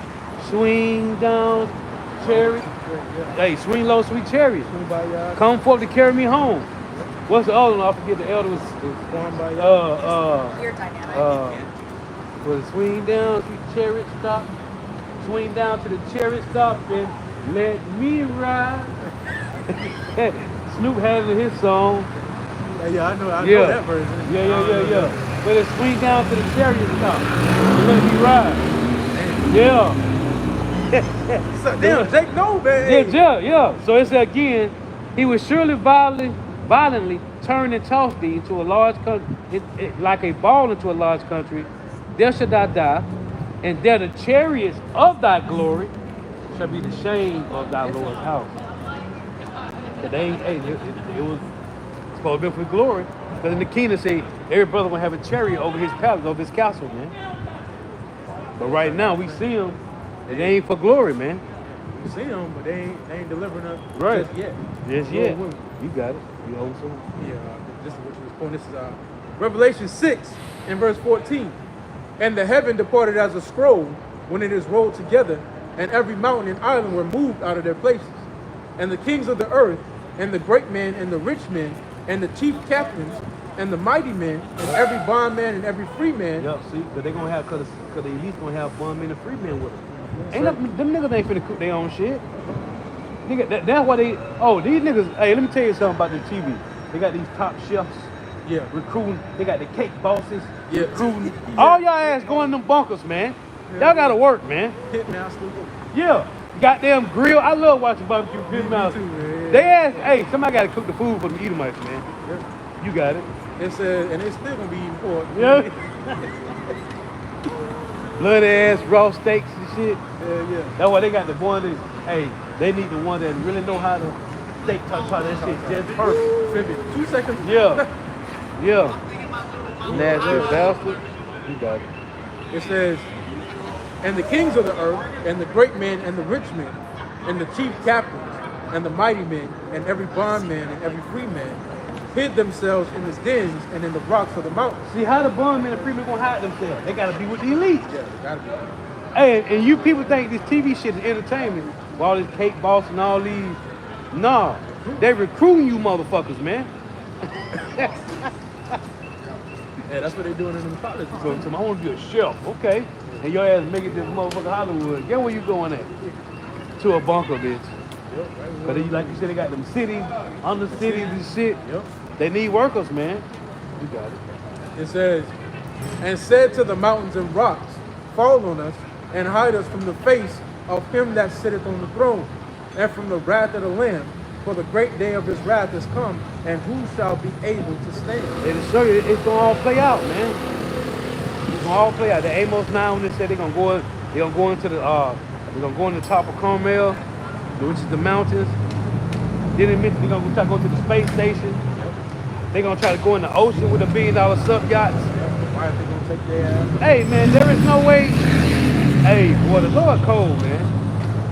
swing down, chariot. Hey, swing low, sweet chariot. Come forth to carry me home. What's the other one? I forget the elder was You're dynamic. was it swing down, sweet chariot stop. Swing down to the chariot stop and let me ride. Snoop has in his song. Yeah, I know that version. Yeah. But it swing down to the chariot stop and let me ride. Yeah. So, damn, Jake, no, man. Yeah. So it's again, he will surely violently turn and toss thee into a large country, like a ball into a large country. There shall thou die, and there the chariots of thy glory shall be the shame of thy Lord's house. It was supposed to be for glory. Because in the kingdom say every brother will have a chariot over his palace, over his castle, man. But right now we see them, it ain't for glory, man. We see them, but they ain't delivering us Right. just yet. Yes, yeah. You got it. You hold some. Yeah, this is what you was quoting. This is Revelation 6 and verse 14. And the heaven departed as a scroll when it is rolled together, and every mountain and island were moved out of their places. And the kings of the earth, and the great men, and the rich men, and the chief captains, and the mighty men, and every bondman and every free man. Yeah, see, because they're going to have, because they at least going to have bondmen and free men with them. Them niggas ain't finna cook their own shit. Nigga, that's why these niggas, hey, let me tell you something about the TV. They got these top chefs. Yeah. Recruiting. They got the cake bosses. Yeah. Recruiting. Yeah. All y'all ass going in them bunkers, man. Yeah. Y'all gotta work, man. Pitmaster. Yeah. Goddamn grill. I love watching barbecue Pitmaster. too, man. They ask, hey, somebody gotta cook the food for the Edomites, man. Yeah. You got it. It says, and it's still gonna be eating pork. Yeah. Bloody ass raw steaks and shit. Yeah. That's why they got the one that, hey, they need the one that really know how to steak touch that shit just perfect. 2 seconds. Yeah. Yeah. Nasty bastard. You got it. It says, and the kings of the earth, and the great men, and the rich men, and the chief captains, and the mighty men, and every bondman, and every free man, hid themselves in the dens and in the rocks of the mountains. See how the bondmen and free men gonna hide themselves? They gotta be with the elite. Yeah, they gotta be. Hey, and you people think this TV shit is entertainment with all this cake boss and all these. Nah, they recruiting you motherfuckers, man. Yeah, that's what they're doing in the colleges. So I want to be a chef, okay? And your ass make it this motherfucker Hollywood. Get where you going at? To a bunker, bitch. Yep, right. But like you said, they got them cities, under cities and shit. Yep. They need workers, man. You got it. It says, and said to the mountains and rocks, fall on us, and hide us from the face of him that sitteth on the throne, and from the wrath of the Lamb, for the great day of his wrath is come, and who shall be able to stand? They just show you it's gonna all play out, man. It's gonna all play out. The Amos 9 when they said they're gonna go into the top of Carmel, which is the mountains. Then they mentioned they're gonna try to go to the space station. They're gonna try to go in the ocean with $1 billion sub yachts. Why are they gonna take their ass? Hey man, there is no way. Hey, boy, the Lord cold, man.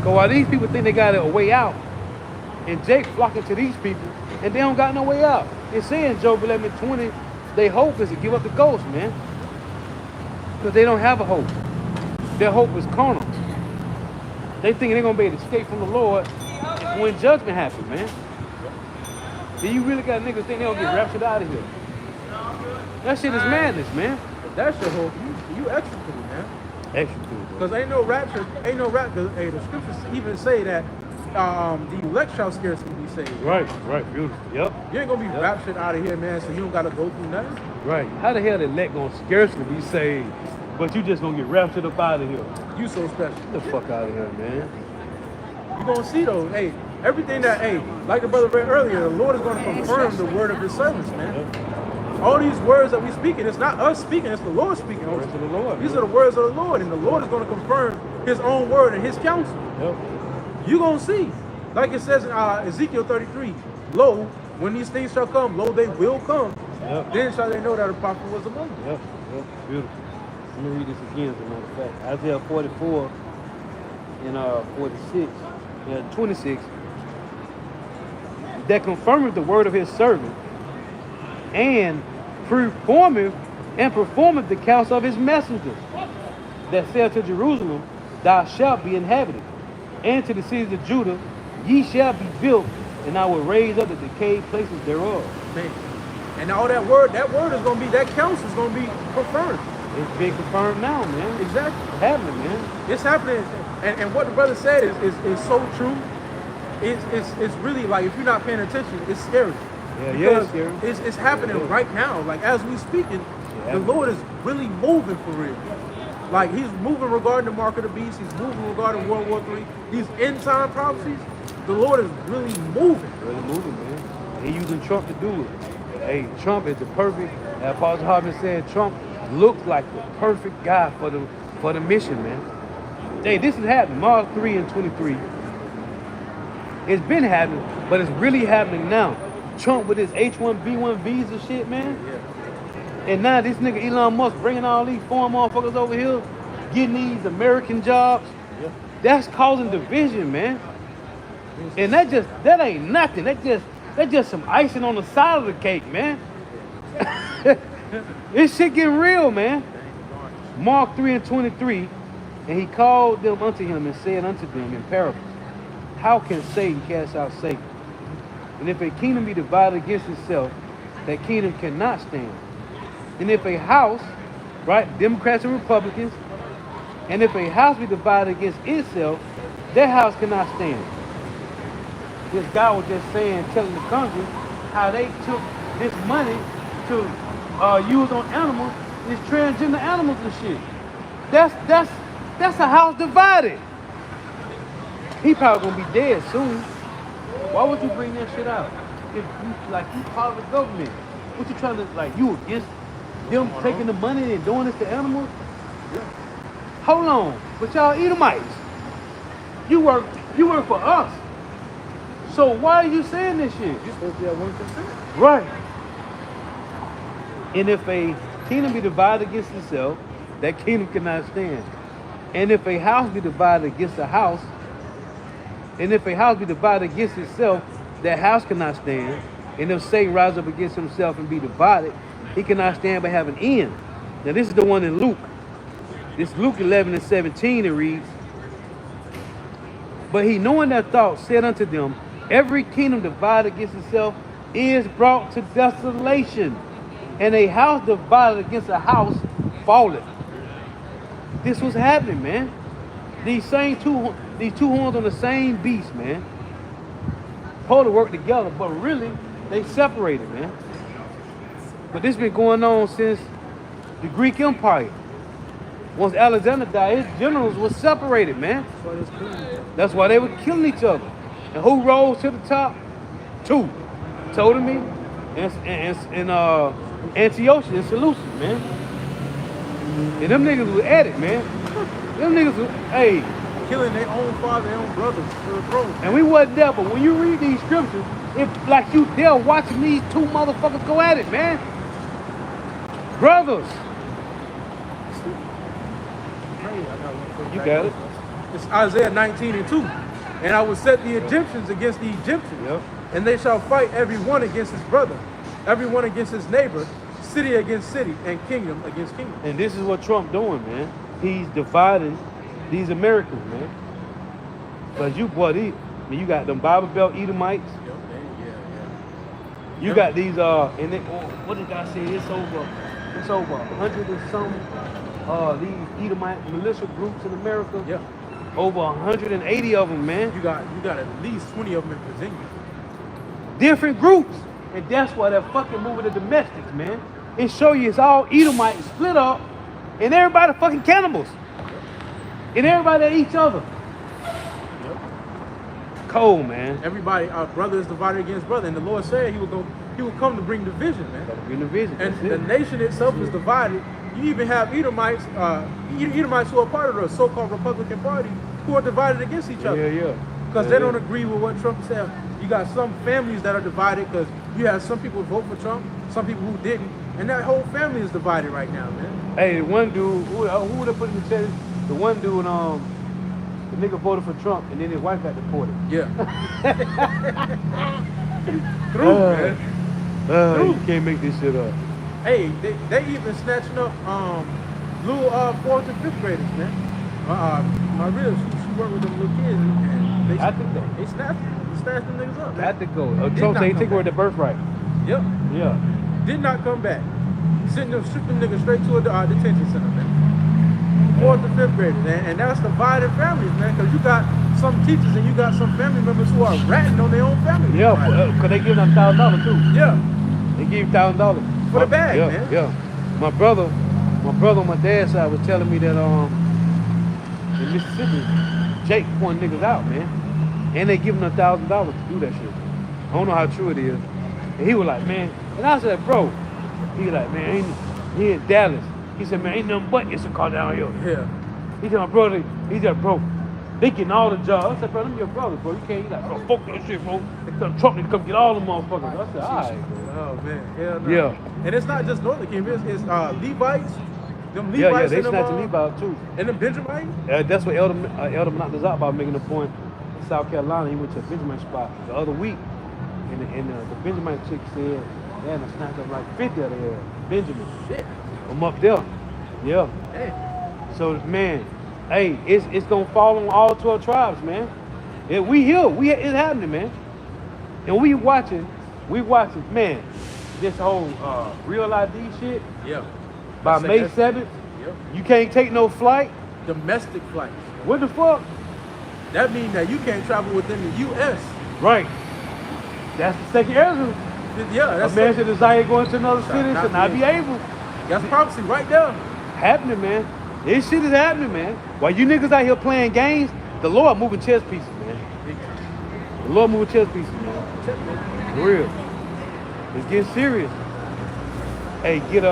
Cause while these people think they got a way out, and Jake flocking to these people, and they don't got no way out. It's saying Job 11:20, they hope is to give up the ghost, man. Because they don't have a hope. Their hope is carnal. They think they're gonna be able to escape from the Lord when judgment happens, man. Do you really got niggas think they'll get raptured out of here? That shit is madness, man. If that's your hope, you execute, man. Execute, bro. Because ain't no rapture. Hey, the scriptures even say that the elect shall scarcely be saved. Right, beautiful. Yep. You ain't gonna be raptured out of here, man, so you don't gotta go through nothing. Right. How the hell the elect gonna scarcely be saved, but you just gonna get raptured up out of here? You so special. Get the fuck out of here, man. You gonna see though, hey, everything that, hey, like the brother read earlier, the Lord is gonna confirm the word of his servants, man. Yep. All these words that we speaking, it's not us speaking, it's the Lord speaking. Words of the Lord. These are the words of the Lord, and the Lord is gonna confirm his own word and his counsel. Yep. You gonna see. Like it says in Ezekiel 33, lo, when these things shall come, lo, they will come. Yep. Then shall they know that a prophet was among them. Yep. Beautiful. Let me read this again, as a matter of fact. Isaiah 44 and 46, 26. That confirmeth the word of his servant, and performeth the counsel of his messengers, that said to Jerusalem, thou shalt be inhabited, and to the cities of Judah, ye shall be built, and I will raise up the decayed places thereof. Man. And all that word is gonna be, that counsel is gonna be confirmed. It's being confirmed now, man. Exactly. It's happening, man. It's happening. And what the brother said is so true. It's really like, if you're not paying attention, it's scary. Yeah, it's scary. It's happening right now. Like as we speaking, the Lord is really moving for real. Like he's moving regarding the mark of the beast. He's moving regarding World War III. These end time prophecies, the Lord is really moving. Really moving, man. He using Trump to do it. Hey, Trump is the perfect, as Apostle Harvey said, Trump looks like the perfect guy for the mission, man. Hey, this is happening. Mark 3:23. It's been happening, but it's really happening now. Trump with his H-1B1 visa shit, man. Yeah. And now this nigga Elon Musk bringing all these foreign motherfuckers over here, getting these American jobs. Yeah. That's causing division, man. And that ain't nothing. That's just some icing on the side of the cake, man. This shit getting real, man. Mark 3:23, and he called them unto him and said unto them in parables, how can Satan cast out Satan? And if a kingdom be divided against itself, that kingdom cannot stand. And if a house, right, Democrats and Republicans, and if a house be divided against itself, that house cannot stand. This guy was just saying, telling the Congress how they took this money to use on animals, these transgender animals and shit. That's a house divided. He probably gonna be dead soon. Why would you bring that shit out? If you part of the government, What you trying to, like, you against them taking the money and doing this to animals? Yeah. Hold on, but y'all Edomites. You work for us. So why are you saying this shit? You're supposed to be at 1%. Right. And if a kingdom be divided against itself, that kingdom cannot stand. And if a house be divided against a house, and if a house be divided against itself, that house cannot stand. And if Satan rise up against himself and be divided, he cannot stand but have an end. Now this is the one in Luke. This Luke 11:17, it reads, but he knowing their thoughts said unto them, every kingdom divided against itself is brought to desolation, and a house divided against a house falleth. This was happening, man. These two horns on the same beast, man. Supposed to work together, but really they separated, man. But this been going on since the Greek Empire. Once Alexander died, his generals were separated, man. That's why they were killing each other. And who rose to the top? Two. Ptolemy and Antiochus and Seleucus, man. And them niggas was at it, man. Them niggas was, hey. Killing their own father, their own brothers for the throne. And we wasn't there, but when you read these scriptures, it's like you there watching these two motherfuckers go at it, man. Brothers. You got it. It's Isaiah 19:2. And I will set the Egyptians against the Egyptians, Yep. and they shall fight every one against his brother, every one against his neighbor, city against city, and kingdom against kingdom. And this is what Trump doing, man. He's dividing these Americans, man. Cause you got them Bible Belt Edomites. You got these and then what did God say? It's over 100 and some these Edomite militia groups in America. Yeah. Over 180 of them, man. You got at least 20 of them in Virginia. Different groups. And that's why they're fucking moving the domestics, man. It show you it's all Edomites split up and everybody fucking cannibals. And everybody at each other. Yep. Cold, man. Everybody, our brother is divided against brother. And the Lord said he will come to bring division, man. Bring division. And the nation itself is divided. You even have Edomites who are part of the so-called Republican Party who are divided against each other. Yeah. Because they don't agree with what Trump said. You got some families that are divided because you have some people vote for Trump, some people who didn't. And that whole family is divided right now, man. Hey, the one dude, who would have put in the chat? The one dude, the nigga voted for Trump and then his wife got deported. Yeah. True, man. You can't make this shit up. Hey, they even snatching up little 4th and 5th graders, man. My rib, she worked with them little kids and they snatched them niggas up, man. Had to go. Trump said he took away the birthright. Yep. Yeah. Did not come back. Stripped them niggas straight to a detention center, man. 4th and 5th graders, and that's divided families, man. Because you got some teachers and you got some family members who are ratting on their own family. Yeah, because they give them $1,000 too. Yeah. They give $1,000 for the bag, yeah, man. Yeah. My brother on my dad's side was telling me that in Mississippi, Jake pouring niggas out, man. And they give him $1,000 to do that shit. I don't know how true it is. And he was like, man, and I said, bro, he was like, man, he in Dallas. He said, man, ain't nothing but Issachar down here. Yeah. He said, my brother, he said, bro, they getting all the jobs. I said, bro, them your brothers, bro. You can't, like, bro, fuck that shit, bro. They come Trump to come get all the motherfuckers. I said, all right, bro. Oh, man. Hell no. Yeah. And it's not just Northern Kingdom, it's Levites. Them Levites Yeah, they and them, snatching Levites too. And them Benjamites? That's what Elder knocked us out by making a point. In South Carolina, he went to a Benjamin spot the other week. And the Benjamin chick said, they had snatched up like 50 of their Benjamin. Shit. I'm up there. Yeah. Hey. So, man, hey, it's going to fall on all 12 tribes, man. Yeah, we here. It's happening, man. And we watching, man, this whole real ID shit. Yeah. By May 7th, yep. You can't take no flight. Domestic flights. What the fuck? That means that you can't travel within the U.S. Right. That's the second Ezra. Yeah, that's a man should desire going to another city should not be able. That's prophecy right there. Happening, man. This shit is happening, man. While you niggas out here playing games, the Lord moving chess pieces, man. The Lord moving chess pieces, man. For real. It's getting serious. Hey, get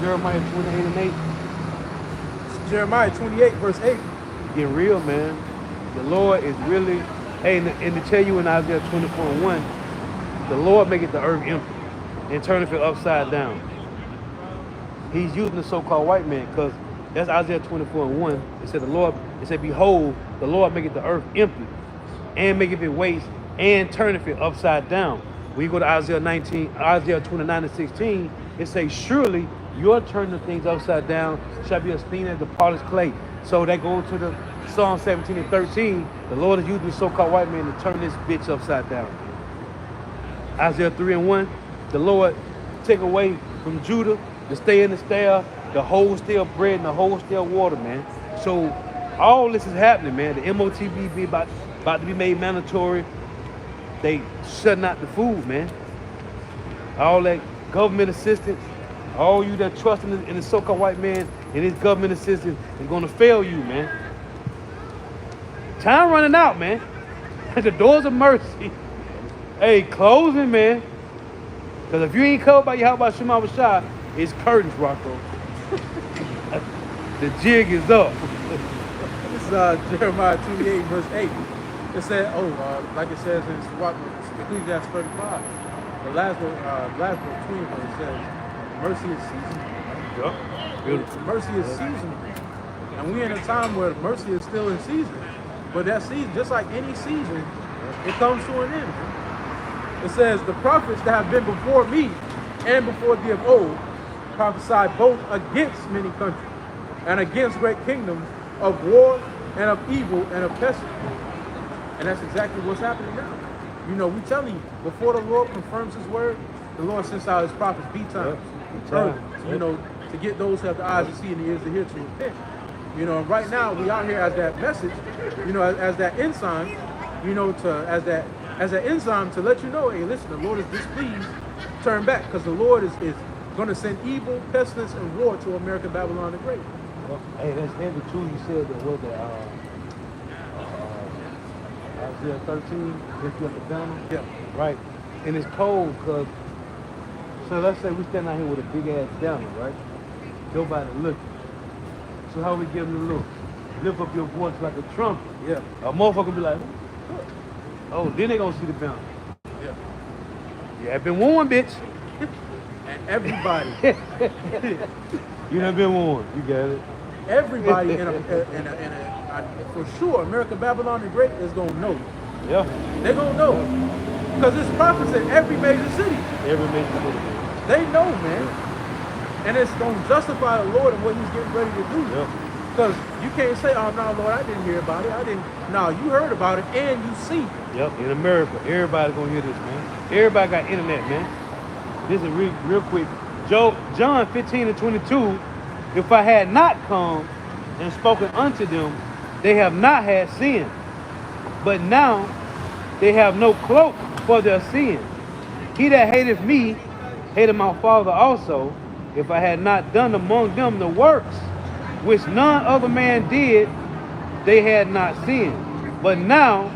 Jeremiah 28 and 8. Jeremiah 28, verse 8. Get real, man. The Lord is really, hey, and to tell you in Isaiah 24 and 1, the Lord maketh the earth empty and turneth it upside down. He's using the so-called white man because that's Isaiah 24 and 1. It said behold, the Lord maketh the earth empty and maketh it waste and turneth it upside down. When you go to Isaiah 29 and 16, it says, surely your turning things upside down shall be esteemed as the potter's clay. So that goes to the Psalm 17 and 13. The Lord is using the so-called white man to turn this bitch upside down. Isaiah 3 and 1, the Lord take away from Judah the stay in the stale, the whole stale bread and the whole stale water, man. So all this is happening, man. The MOTB be about to be made mandatory. They shutting out the food, man. All that government assistance, all you that trust in the so-called white man and his government assistance is gonna fail you, man. Time running out, man. The doors of mercy. Hey, closing, man. Because if you ain't covered by Yahweh Shema Shah, it's curtains, Rocco. The jig is up. This is Jeremiah 28, verse 8. It said, like it says in Ecclesiastes 35, the last between it says, mercy is seasonal. Yep. Beautiful. Mercy is seasonal. And we're in a time where mercy is still in season. But that season, just like any season, it comes to an end. It says, the prophets that have been before me and before thee of old prophesied both against many countries and against great kingdoms of war and of evil and of pestilence. And that's exactly what's happening now. You know, we telling you, before the Lord confirms his word, the Lord sends out his prophets times. So, you know, to get those who have the eyes to see and the ears to hear to repent. You know, and right now we out here as that message, you know, as that ensign, you know, as that ensign to let you know, hey, listen, the Lord is displeased, turn back, because the Lord is going to send evil, pestilence, and war to America, Babylon the Great. Well, hey, that's heavy too. You said that was Isaiah 13, lift you up the banner. Yeah. Right. And it's cold because, so let's say we stand out here with a big ass banner, right? Nobody looking. So how we give them the look? Lift up your voice like a trumpet. Yeah. A motherfucker be like, oh, then they gonna see the banner. Yeah. Yeah, been warned, bitch. And everybody, You done been warned. You got it. everybody for sure, America, Babylon the Great is going to know. Yeah. They're going to know. Because it's prophets in every major city. Every major city. They know, man. And it's going to justify the Lord and what he's getting ready to do. Yeah. Because you can't say, oh, no, Lord, I didn't hear about it. No, you heard about it and you see. Yep, in America, everybody's gonna hear this, man. Everybody got internet, man. This is real quick. John 15 and 22, if I had not come and spoken unto them, they have not had sin. But now they have no cloak for their sin. He that hateth me, hated my Father also, if I had not done among them the works which none other man did, they had not sinned. But now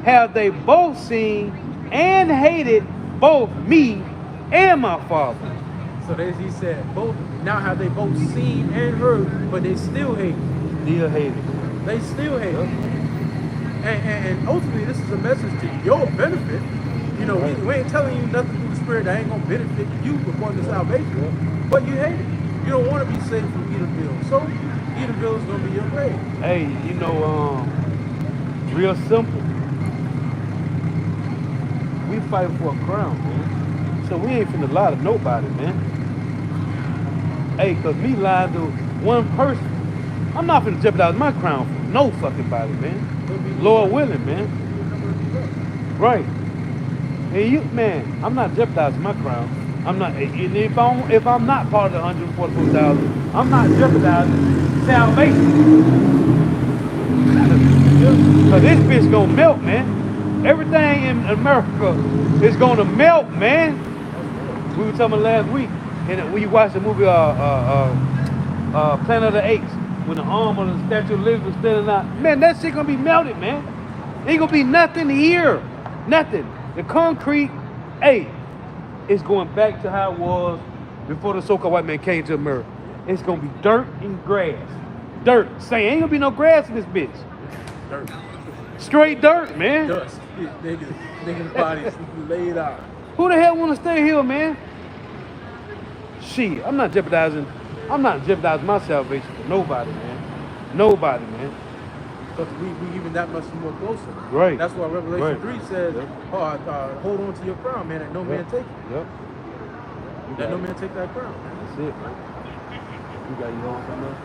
have they both seen and hated both me and my Father. So he said, both now have they both seen and heard, but they still hate. Still hate it. They still hate. And ultimately, this is a message to your benefit. You know, we ain't telling you nothing through the Spirit that ain't gonna benefit you according to salvation. But you hate it. You don't want to be saved from Edomville. So Edomville is gonna be your grave. Hey, you know, real simple. We fighting for a crown, man. So we ain't finna lie to nobody, man. Hey, cause me lying to one person, I'm not finna jeopardize my crown for no fucking body, man. Lord willing, man. Right. And you, man, I'm not jeopardizing my crown. I'm not, and if I'm not part of the 144,000, I'm not jeopardizing salvation. Cause this bitch gonna melt, man. Everything in America is gonna melt, man. We were talking last week, and when you watch the movie Planet of the Apes, when the arm of the Statue of Liberty was standing out, man, that shit gonna be melted, man. Ain't gonna be nothing here. Nothing. The concrete, hey, it's going back to how it was before the so-called white man came to America. It's gonna be dirt and grass. Dirt. Say, ain't gonna be no grass in this bitch. Dirt. Straight dirt, man. Dust. Niggas' bodies laid out. Who the hell wanna stay here, man? Shit, I'm not jeopardizing my salvation for nobody, man. Nobody, man. Because we even that much more closer. Right. That's why Revelation Right. 3 says, Yep. hold on to your crown, man, and no man take it. Yep. Let no man take that crown, man. That's it, man. You got you on something else?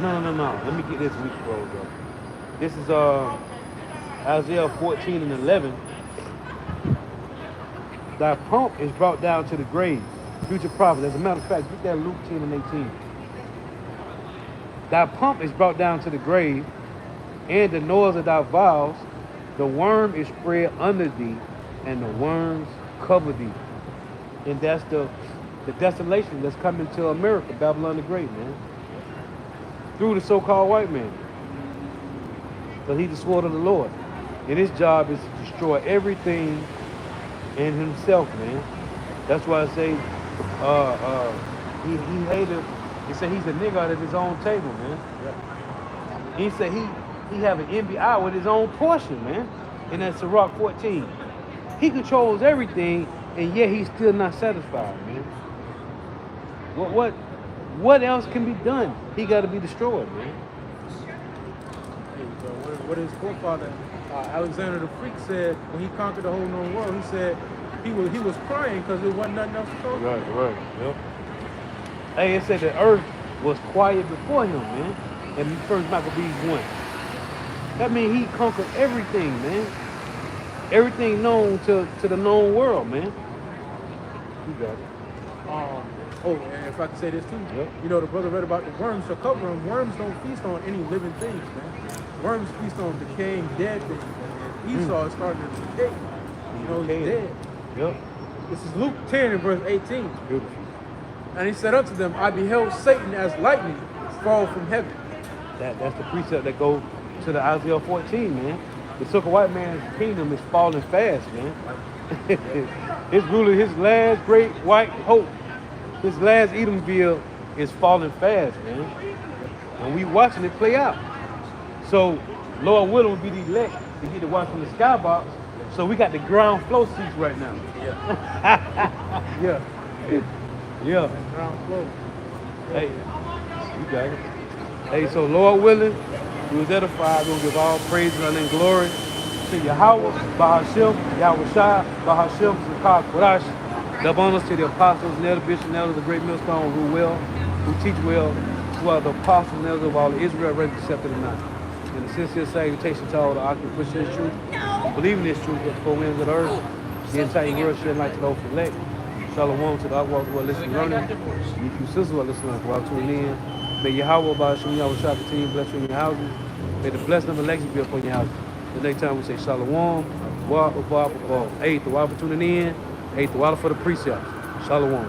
No. Let me get this week rolled up. This is Isaiah 14 and 11. Thy pomp is brought down to the grave. Future prophet. As a matter of fact, get that Luke 10 and 18. Thy pomp is brought down to the grave, and the noise of thy vows, the worm is spread under thee, and the worms cover thee. And that's the desolation that's coming to America, Babylon the Great, man. Through the so-called white man. But he's the sword of the Lord. And his job is to destroy everything in himself, man. That's why I say he hated. He said he's a nigga at his own table, man. Yeah. He said he have an envy eye with his own portion, man. And that's Sirach 14. He controls everything, and yet he's still not satisfied, man. What else can be done? He got to be destroyed, man. What his forefather Alexander the Freak said when he conquered the whole known world, he said he was crying because there wasn't nothing else to conquer. Right, yep. Hey, it said the earth was quiet before him, man. And first Maccabees 1. That means he conquered everything, man. Everything known to the known world, man. You got it. And if I could say this too, Yep. you know, the brother read about the worms shall cover them. Worms don't feast on any living things, man. Worms feast on decaying dead things. And Esau is starting to decay. You know, he's dead. Yep. This is Luke 10 and verse 18. Beautiful. And he said unto them, I beheld Satan as lightning fall from heaven. That's the precept that goes to the Isaiah 14, man. The so-called white man's kingdom is falling fast, man. His ruler, his last great white hope, his last Edomville is falling fast, man. And we watching it play out. So, Lord willing will be the elect to get to watch from the skybox. So we got the ground floor seats right now. Yeah. Yeah. Ground floor. Hey, you got it. Hey, so Lord willing, we was edified. We'll give all praise and glory to Yahweh, Bahashim, Yahweh Shai, Bahashim, Zakar, Kodash. Double honors to the apostles and elder bishops and elders of the great millstone who teach well, who are the apostles and elders of all Israel, ready to accept it or not. And a sincere salutation to all the occupants pushing this truth, believing this truth with the four winds of the earth, the entire world sharing light to those who elect. Shalom to the Aquas who are listening and learning. You sisters who are listening who are tuning in. May Yahweh Bahashim Yahweh Shai continue to bless you in your houses. May the blessing of election be upon your houses. The next time we say Shalom, Hey, the Water for tuning in. Hey, the Water for the precepts. Shalom.